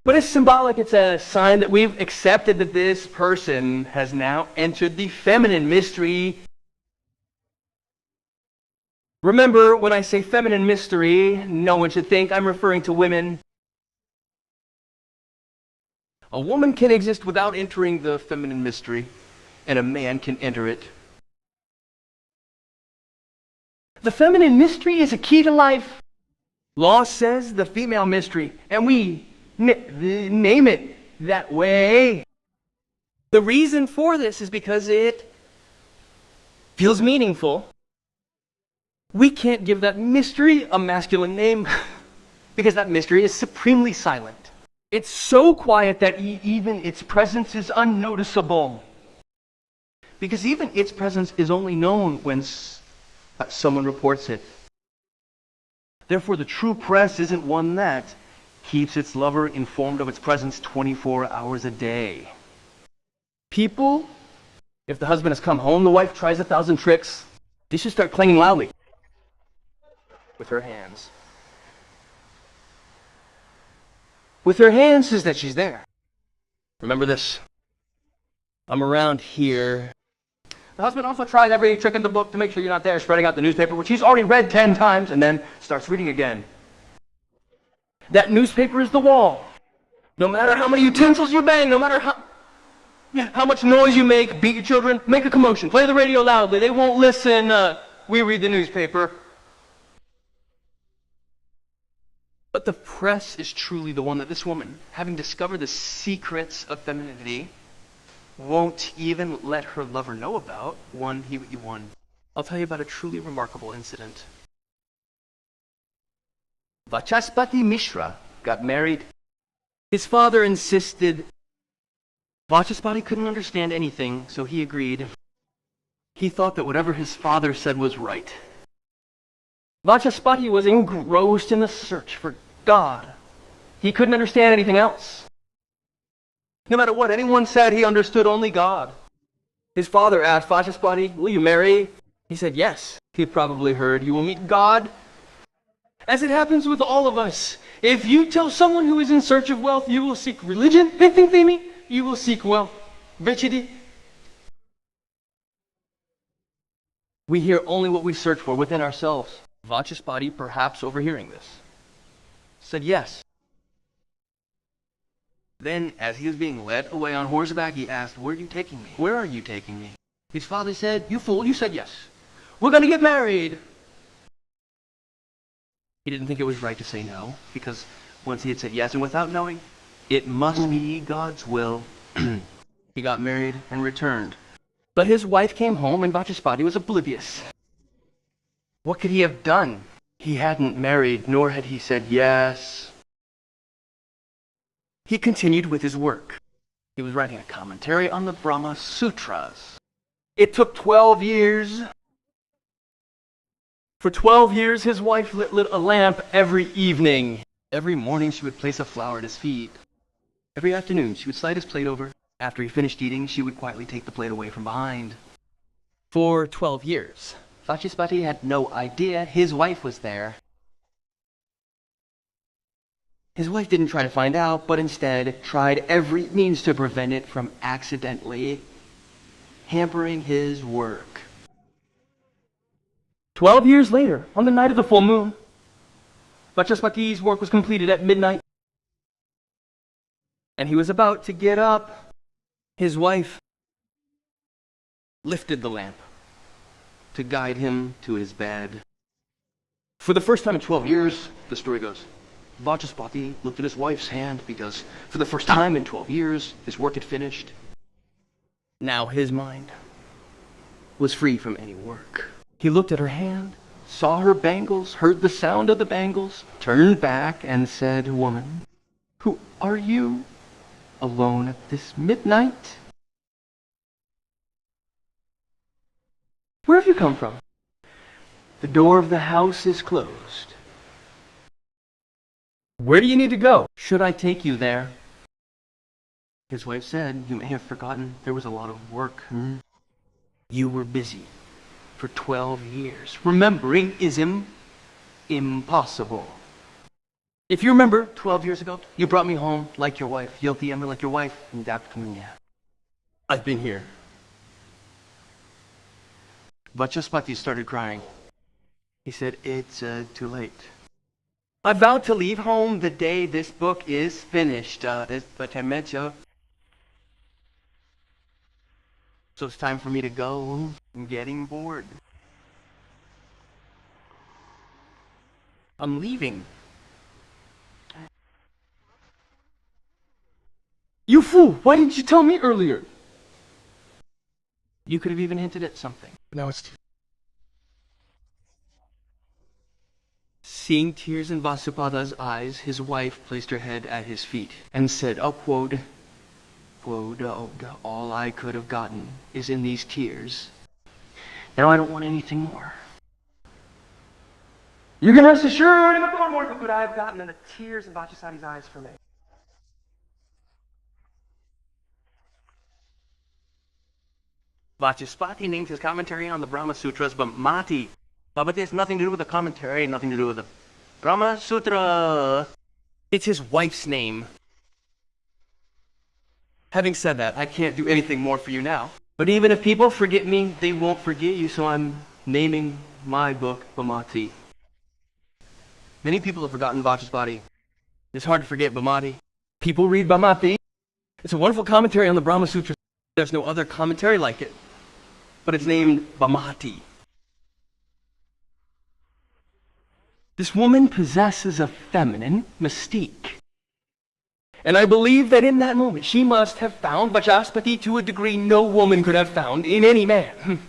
But it's symbolic. It's a sign that we've accepted that this person has now entered the feminine mystery. Remember, when I say feminine mystery, no one should think I'm referring to women. A woman can exist without entering the feminine mystery, and a man can enter it. The feminine mystery is a key to life. Law says the female mystery, and we name it that way. The reason for this is because it feels meaningful. We can't give that mystery a masculine name because that mystery is supremely silent. It's so quiet that even its presence is unnoticeable. Because even its presence is only known when someone reports it. Therefore, the true press isn't one that keeps its lover informed of its presence 24 hours a day. People, if the husband has come home, the wife tries 1,000 tricks. They should start clanging loudly with her hands. With her hands says that she's there. Remember this. I'm around here. The husband also tries every trick in the book to make sure you're not there, spreading out the newspaper, which he's already read 10 times, and then starts reading again. That newspaper is the wall. No matter how many utensils you bang, no matter how much noise you make, beat your children, make a commotion, play the radio loudly, they won't listen. We read the newspaper. But the press is truly the one that this woman, having discovered the secrets of femininity, won't even let her lover know about. One. I'll tell you about a truly remarkable incident. Vachaspati Mishra got married. His father insisted. Vachaspati couldn't understand anything, so he agreed. He thought that whatever his father said was right. Vachaspati was engrossed in the search for God. He couldn't understand anything else. No matter what anyone said, he understood only God. His father asked Vachaspati, "Will you marry?" He said yes. He probably heard, "You will meet God." As it happens with all of us, if you tell someone who is in search of wealth, you will seek religion, they think they mean you will seek wealth. Virtue. We hear only what we search for within ourselves. Vachaspati, perhaps overhearing this, said yes. Then, as he was being led away on horseback, he asked, "Where are you taking me? Where are you taking me?" His father said, "You fool, you said yes. We're going to get married." He didn't think it was right to say no, because once he had said yes, and without knowing, it must be God's will, he got married and returned. But his wife came home, and Vachaspati was oblivious. What could he have done? He hadn't married, nor had he said yes. He continued with his work. He was writing a commentary on the Brahma Sutras. It took 12 years. For 12 years, his wife lit a lamp every evening. Every morning, she would place a flower at his feet. Every afternoon, she would slide his plate over. After he finished eating, she would quietly take the plate away from behind. For 12 years, Vachaspati had no idea his wife was there. His wife didn't try to find out, but instead tried every means to prevent it from accidentally hampering his work. 12 years later, on the night of the full moon, Vachaspati's work was completed at midnight, and he was about to get up. His wife lifted the lamp to guide him to his bed. For the first time in 12 years, the story goes, Vachaspati looked at his wife's hand because for the first time in 12 years, his work had finished. Now his mind was free from any work. He looked at her hand, saw her bangles, heard the sound of the bangles, turned back and said, "Woman, who are you, alone at this midnight? Where have you come from? The door of the house is closed. Where do you need to go? Should I take you there?" His wife said, "You may have forgotten there was a lot of work. You were busy for 12 years. Remembering is impossible. If you remember, 12 years ago, you brought me home like your wife. Yilti Emma like your wife. I've been here." Vachaspati started crying. He said, "It's too late. I vowed to leave home the day this book is finished. So it's time for me to go. I'm getting bored. I'm leaving." "You fool! Why didn't you tell me earlier?" "You could have even hinted at something. Now it's too..." Seeing tears in Vasupada's eyes, his wife placed her head at his feet and said, "Oh, quod, all I could have gotten is in these tears. Now I don't want anything more. You can rest assured in the more good I have gotten than the tears in Vachasati's eyes for me." Vachaspati named his commentary on the Brahma Sutras Bhamati. But it has nothing to do with the commentary, nothing to do with the Brahma Sutra. It's his wife's name. Having said that, I can't do anything more for you now. But even if people forget me, they won't forget you, so I'm naming my book Bhamati. Many people have forgotten Vachaspati. It's hard to forget Bhamati. People read Bhamati. It's a wonderful commentary on the Brahma Sutras. There's no other commentary like it. But it's named Bhamati. This woman possesses a feminine mystique. And I believe that in that moment she must have found Vachaspati to a degree no woman could have found in any man,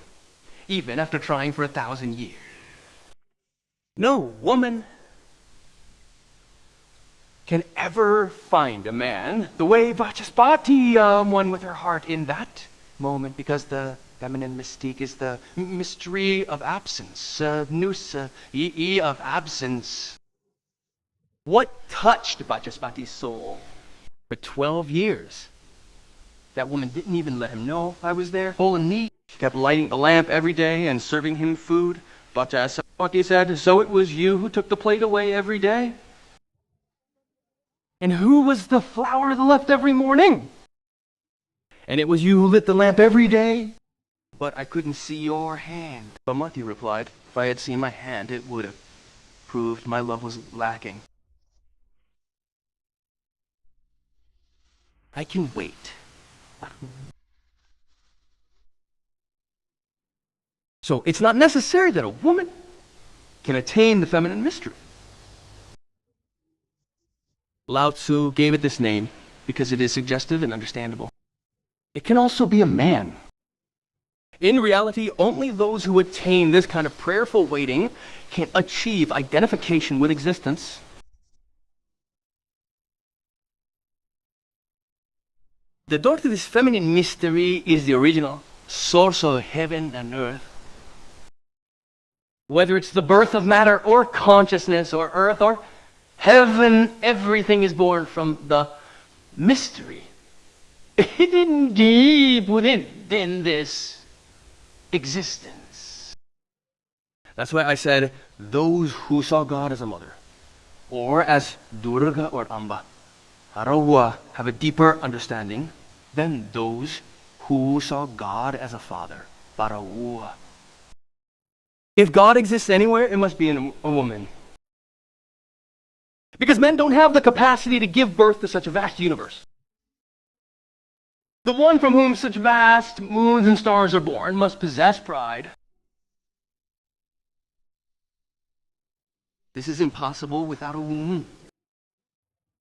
even after trying for 1,000 years. No woman can ever find a man the way Vachaspati won with her heart in that moment, because the feminine mystique is the mystery of absence, nous of absence. What touched Vachaspati's soul? For 12 years, that woman didn't even let him know I was there, whole and neat. She kept lighting the lamp every day and serving him food. Vachaspati said, "So it was you who took the plate away every day? And who was the flower that left every morning? And it was you who lit the lamp every day? But I couldn't see your hand." Bhamati replied, "If I had seen my hand, it would have proved my love was lacking. I can wait." So it's not necessary that a woman can attain the feminine mystery. Lao Tzu gave it this name because it is suggestive and understandable. It can also be a man. In reality, only those who attain this kind of prayerful waiting can achieve identification with existence. The door to this feminine mystery is the original source of heaven and earth. Whether it's the birth of matter or consciousness or earth or heaven, everything is born from the mystery hidden deep within this existence. That's why I said those who saw God as a mother, or as Durga or Amba, Arawa, have a deeper understanding than those who saw God as a father, Parawa. If God exists anywhere, it must be in a woman. Because men don't have the capacity to give birth to such a vast universe. The one from whom such vast moons and stars are born must possess pride. This is impossible without a womb.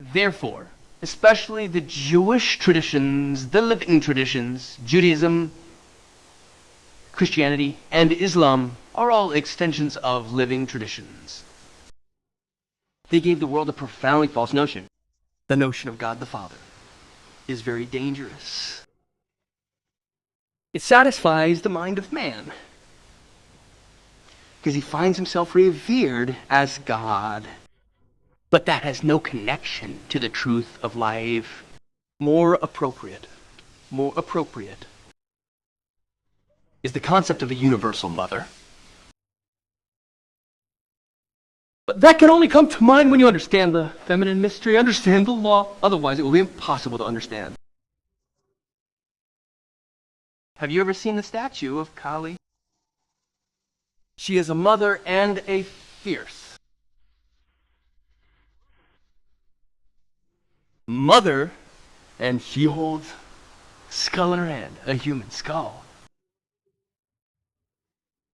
Therefore, especially the Jewish traditions, the living traditions, Judaism, Christianity, and Islam are all extensions of living traditions. They gave the world a profoundly false notion. The notion of God the Father is very dangerous. It satisfies the mind of man, because he finds himself revered as God. But that has no connection to the truth of life. More appropriate is the concept of a universal mother. But that can only come to mind when you understand the feminine mystery, understand the law. Otherwise, it will be impossible to understand. Have you ever seen the statue of Kali? She is a mother and a fierce mother, and she holds a skull in her hand, a human skull.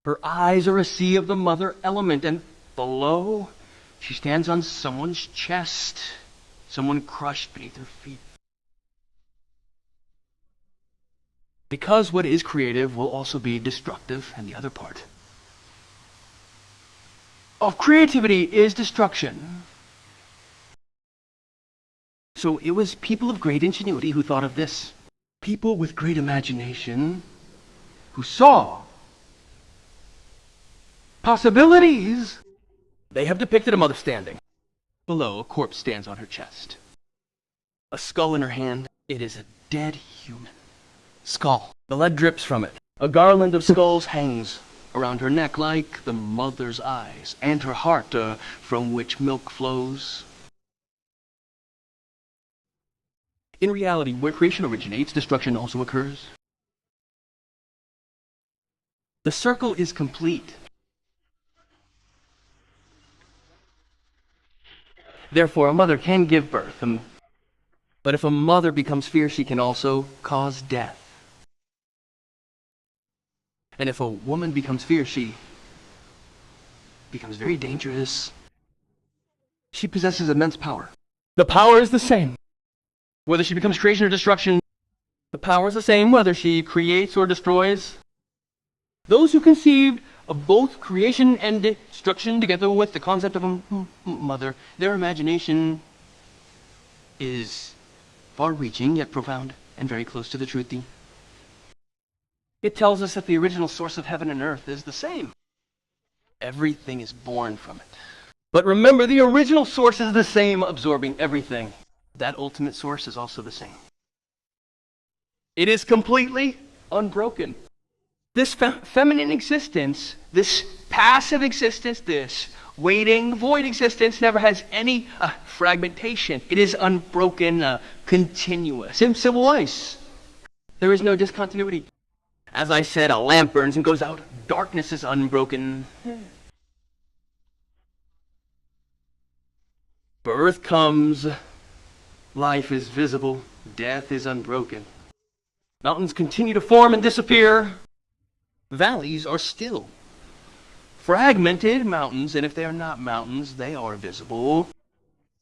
Her eyes are a sea of the mother element, and below, she stands on someone's chest, someone crushed beneath her feet. Because what is creative will also be destructive, and the other part of creativity is destruction. So it was people of great ingenuity who thought of this. People with great imagination who saw possibilities. They have depicted a mother standing. Below, a corpse stands on her chest. A skull in her hand. It is a dead human skull. The lead drips from it. A garland of skulls hangs around her neck like the mother's eyes, and her heart, from which milk flows. In reality, where creation originates, destruction also occurs. The circle is complete. Therefore, a mother can give birth, but if a mother becomes fierce, she can also cause death. And if a woman becomes fierce, she becomes very dangerous. She possesses immense power. The power is the same. Whether she becomes creation or destruction, the power is the same whether she creates or destroys. Those who conceived of both creation and destruction together with the concept of a mother, their imagination is far-reaching yet profound and very close to the truth. It tells us that the original source of heaven and earth is the same. Everything is born from it. But remember, the original source is the same, absorbing everything. That ultimate source is also the same. It is completely unbroken. This feminine existence, this passive existence, this waiting, void existence never has any fragmentation. It is unbroken, continuous. In civil ice, there is no discontinuity. As I said, a lamp burns and goes out. Darkness is unbroken. Birth comes. Life is visible. Death is unbroken. Mountains continue to form and disappear. Valleys are still. Fragmented mountains, and if they are not mountains, they are visible.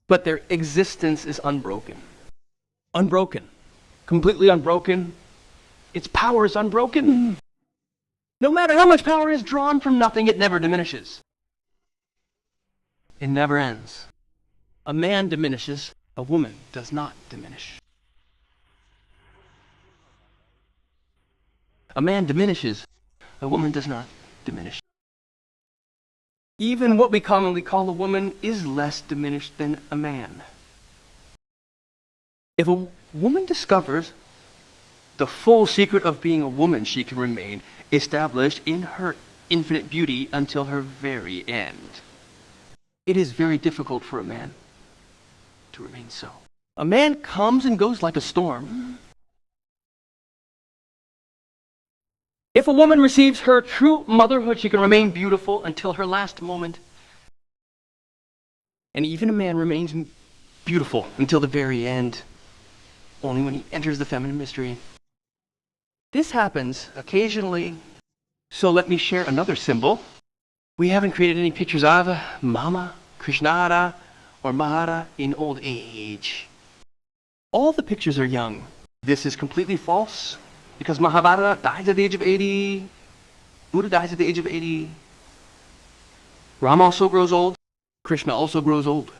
But their existence is unbroken. Unbroken. Completely unbroken. Its power is unbroken. No matter how much power is drawn from nothing, it never diminishes. It never ends. A man diminishes, a woman does not diminish. A man diminishes, a woman does not diminish. Even what we commonly call a woman is less diminished than a man. If a woman discovers the full secret of being a woman, she can remain established in her infinite beauty until her very end. It is very difficult for a man to remain so. A man comes and goes like a storm. If a woman receives her true motherhood, she can remain beautiful until her last moment. And even a man remains beautiful until the very end, only when he enters the feminine mystery. This happens occasionally, so let me share another symbol. We haven't created any pictures of Mama, Krishnada, or Mahara in old age. All the pictures are young. This is completely false because Mahabharata dies at the age of 80, Buddha dies at the age of 80, Ram also grows old, Krishna also grows old.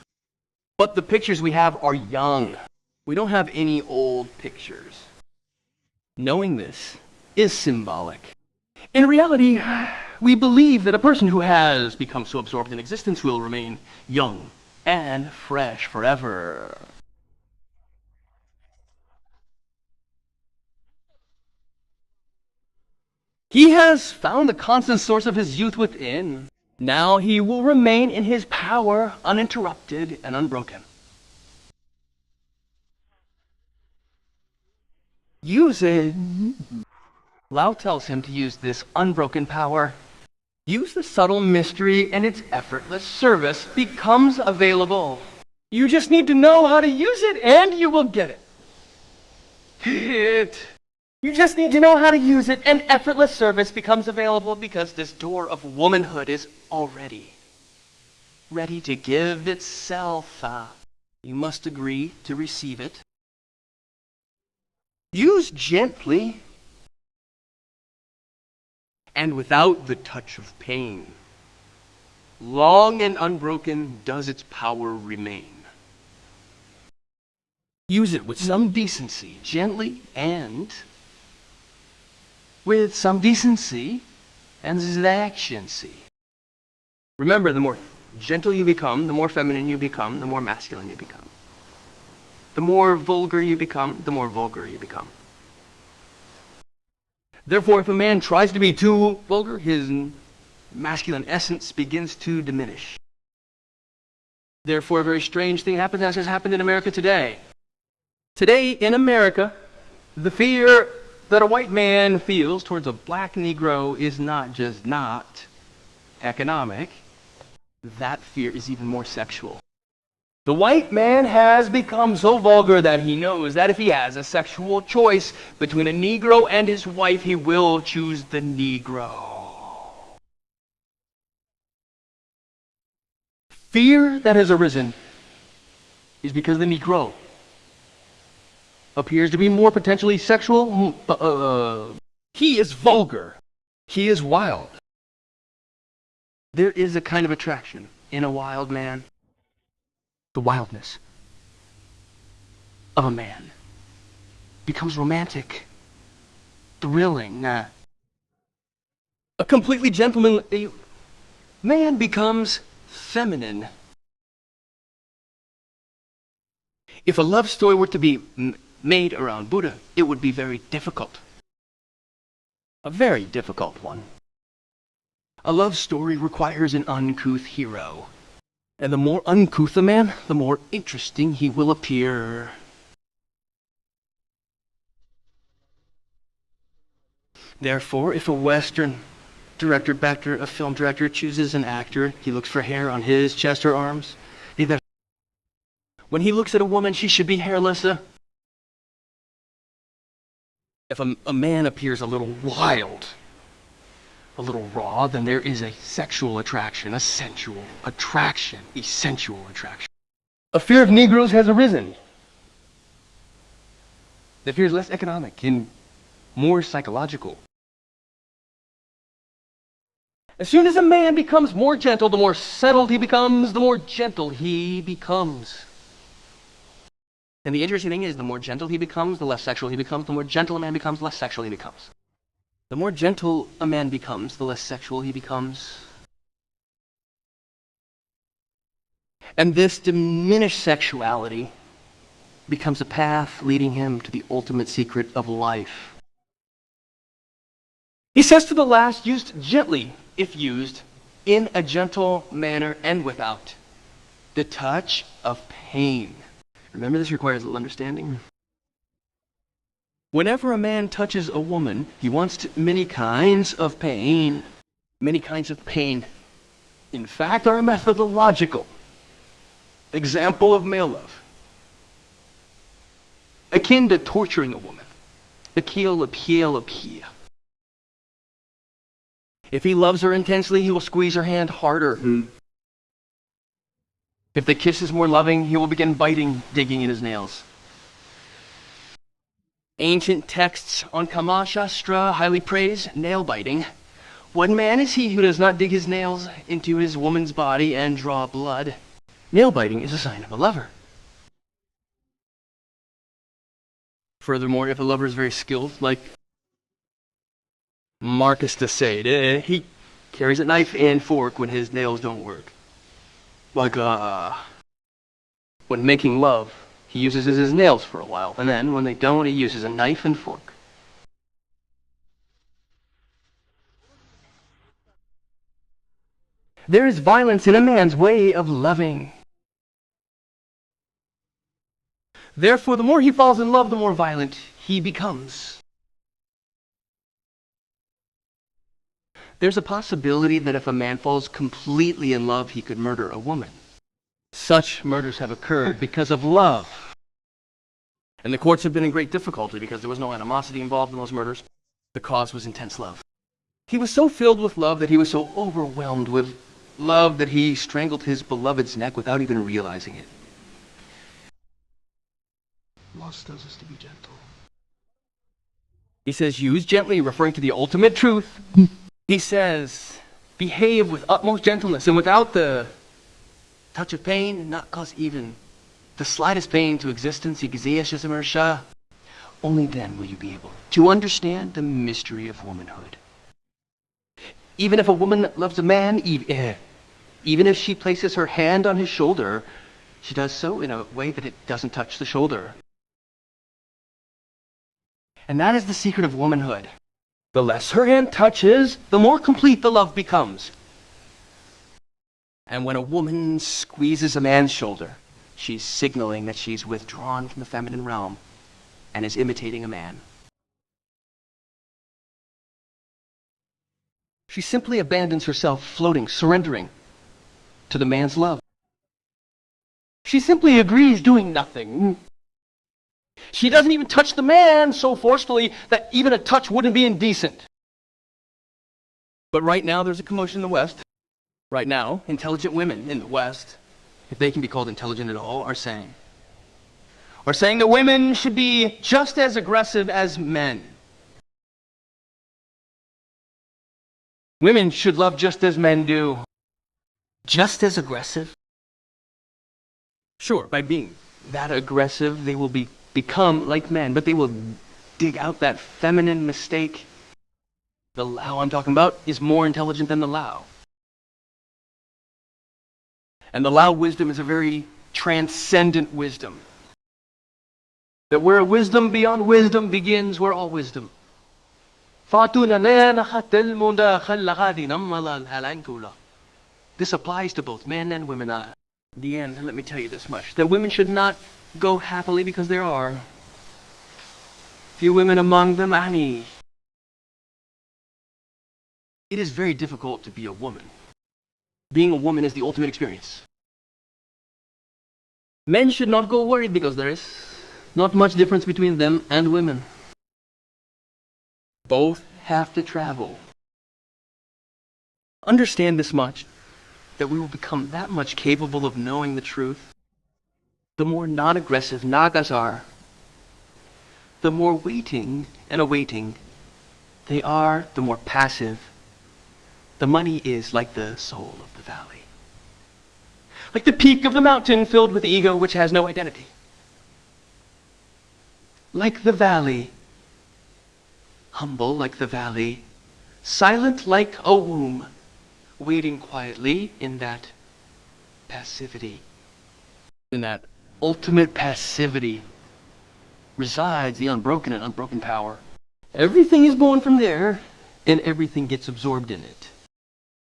But the pictures we have are young. We don't have any old pictures. Knowing this is symbolic. In reality, we believe that a person who has become so absorbed in existence will remain young and fresh forever. He has found the constant source of his youth within. Now he will remain in his power uninterrupted and unbroken. Use it. Lao tells him to use this unbroken power. Use the subtle mystery and its effortless service becomes available. You just need to know how to use it and you will get it. You just need to know how to use it and effortless service becomes available because this door of womanhood is already ready to give itself. You must agree to receive it. Use gently and without the touch of pain. Long and unbroken does its power remain. Use it with some decency, gently and with some decency and zakshancy. Remember, the more gentle you become, the more feminine you become, the more masculine you become. The more vulgar you become, the more vulgar you become. Therefore, if a man tries to be too vulgar, his masculine essence begins to diminish. Therefore, a very strange thing happens, as has happened in America today. Today, in America, the fear that a white man feels towards a black Negro is not just not economic. That fear is even more sexual. The white man has become so vulgar that he knows that if he has a sexual choice between a Negro and his wife, he will choose the Negro. Fear that has arisen is because the Negro appears to be more potentially sexual. He is vulgar. He is wild. There is a kind of attraction in a wild man. The wildness of a man becomes romantic, thrilling. A completely gentlemanly man becomes feminine. If a love story were to be made around Buddha, it would be very difficult. A very difficult one. A love story requires an uncouth hero. And the more uncouth a man, the more interesting he will appear. Therefore, if a Western a film director chooses an actor, he looks for hair on his chest or arms. When he looks at a woman, she should be hairless. If a man appears a little wild, a little raw, then there is a sexual attraction, a sensual attraction, a sensual attraction. A fear of Negroes has arisen. The fear is less economic and more psychological. As soon as a man becomes more gentle, the more settled he becomes, the more gentle he becomes. And the interesting thing is, the more gentle he becomes, the less sexual he becomes. The more gentle a man becomes, the less sexual he becomes. The more gentle a man becomes, the less sexual he becomes. And this diminished sexuality becomes a path leading him to the ultimate secret of life. He says to the last, used gently, if used in a gentle manner and without the touch of pain. Remember, this requires a little understanding. Whenever a man touches a woman, he wants many kinds of pain. Many kinds of pain, in fact, are a methodological example of male love. Akin to torturing a woman. If he loves her intensely, he will squeeze her hand harder. If the kiss is more loving, he will begin biting, digging in his nails. Ancient texts on Kamashastra highly praise nail biting. What man is he who does not dig his nails into his woman's body and draw blood? Nail biting is a sign of a lover. Furthermore, if a lover is very skilled, like Marcus de Sade, he carries a knife and fork when his nails don't work. Like, when making love, he uses his nails for a while, and then when they don't, he uses a knife and fork. There is violence in a man's way of loving. Therefore, the more he falls in love, the more violent he becomes. There's a possibility that if a man falls completely in love, he could murder a woman. Such murders have occurred because of love. And the courts have been in great difficulty because there was no animosity involved in those murders. The cause was intense love. He was so filled with love that he was so overwhelmed with love that he strangled his beloved's neck without even realizing it. Lust tells us to be gentle. He says, use gently, referring to the ultimate truth. He says, behave with utmost gentleness and without the touch of pain, and not cause even the slightest pain to existence. Only then will you be able to understand the mystery of womanhood. Even if a woman loves a man, even if she places her hand on his shoulder, she does so in a way that it doesn't touch the shoulder. And that is the secret of womanhood. The less her hand touches, the more complete the love becomes. And when a woman squeezes a man's shoulder, she's signaling that she's withdrawn from the feminine realm and is imitating a man. She simply abandons herself, floating, surrendering to the man's love. She simply agrees, doing nothing. She doesn't even touch the man so forcefully that even a touch wouldn't be indecent. But right now there's a commotion in the West. Right now, intelligent women in the West, if they can be called intelligent at all, are saying that women should be just as aggressive as men. Women should love just as men do. Just as aggressive? Sure, by being that aggressive, they will become like men, but they will dig out that feminine mistake. The Lao I'm talking about is more intelligent than the Lao. And the Lao wisdom is a very transcendent wisdom. That where wisdom beyond wisdom begins, where all wisdom. This applies to both men and women. In the end, let me tell you this much, that women should not go happily because there are few women among them. It is very difficult to be a woman. Being a woman is the ultimate experience. Men should not go worried because there is not much difference between them and women. Both have to travel. Understand this much, that we will become that much capable of knowing the truth. The more non-aggressive Nagas are, the more waiting and awaiting they are, the more passive. The money is like the soul of the valley. Like the peak of the mountain filled with ego which has no identity. Like the valley, humble like the valley, silent like a womb, waiting quietly in that passivity. In that ultimate passivity resides the unbroken and unbroken power. Everything is born from there, and everything gets absorbed in it.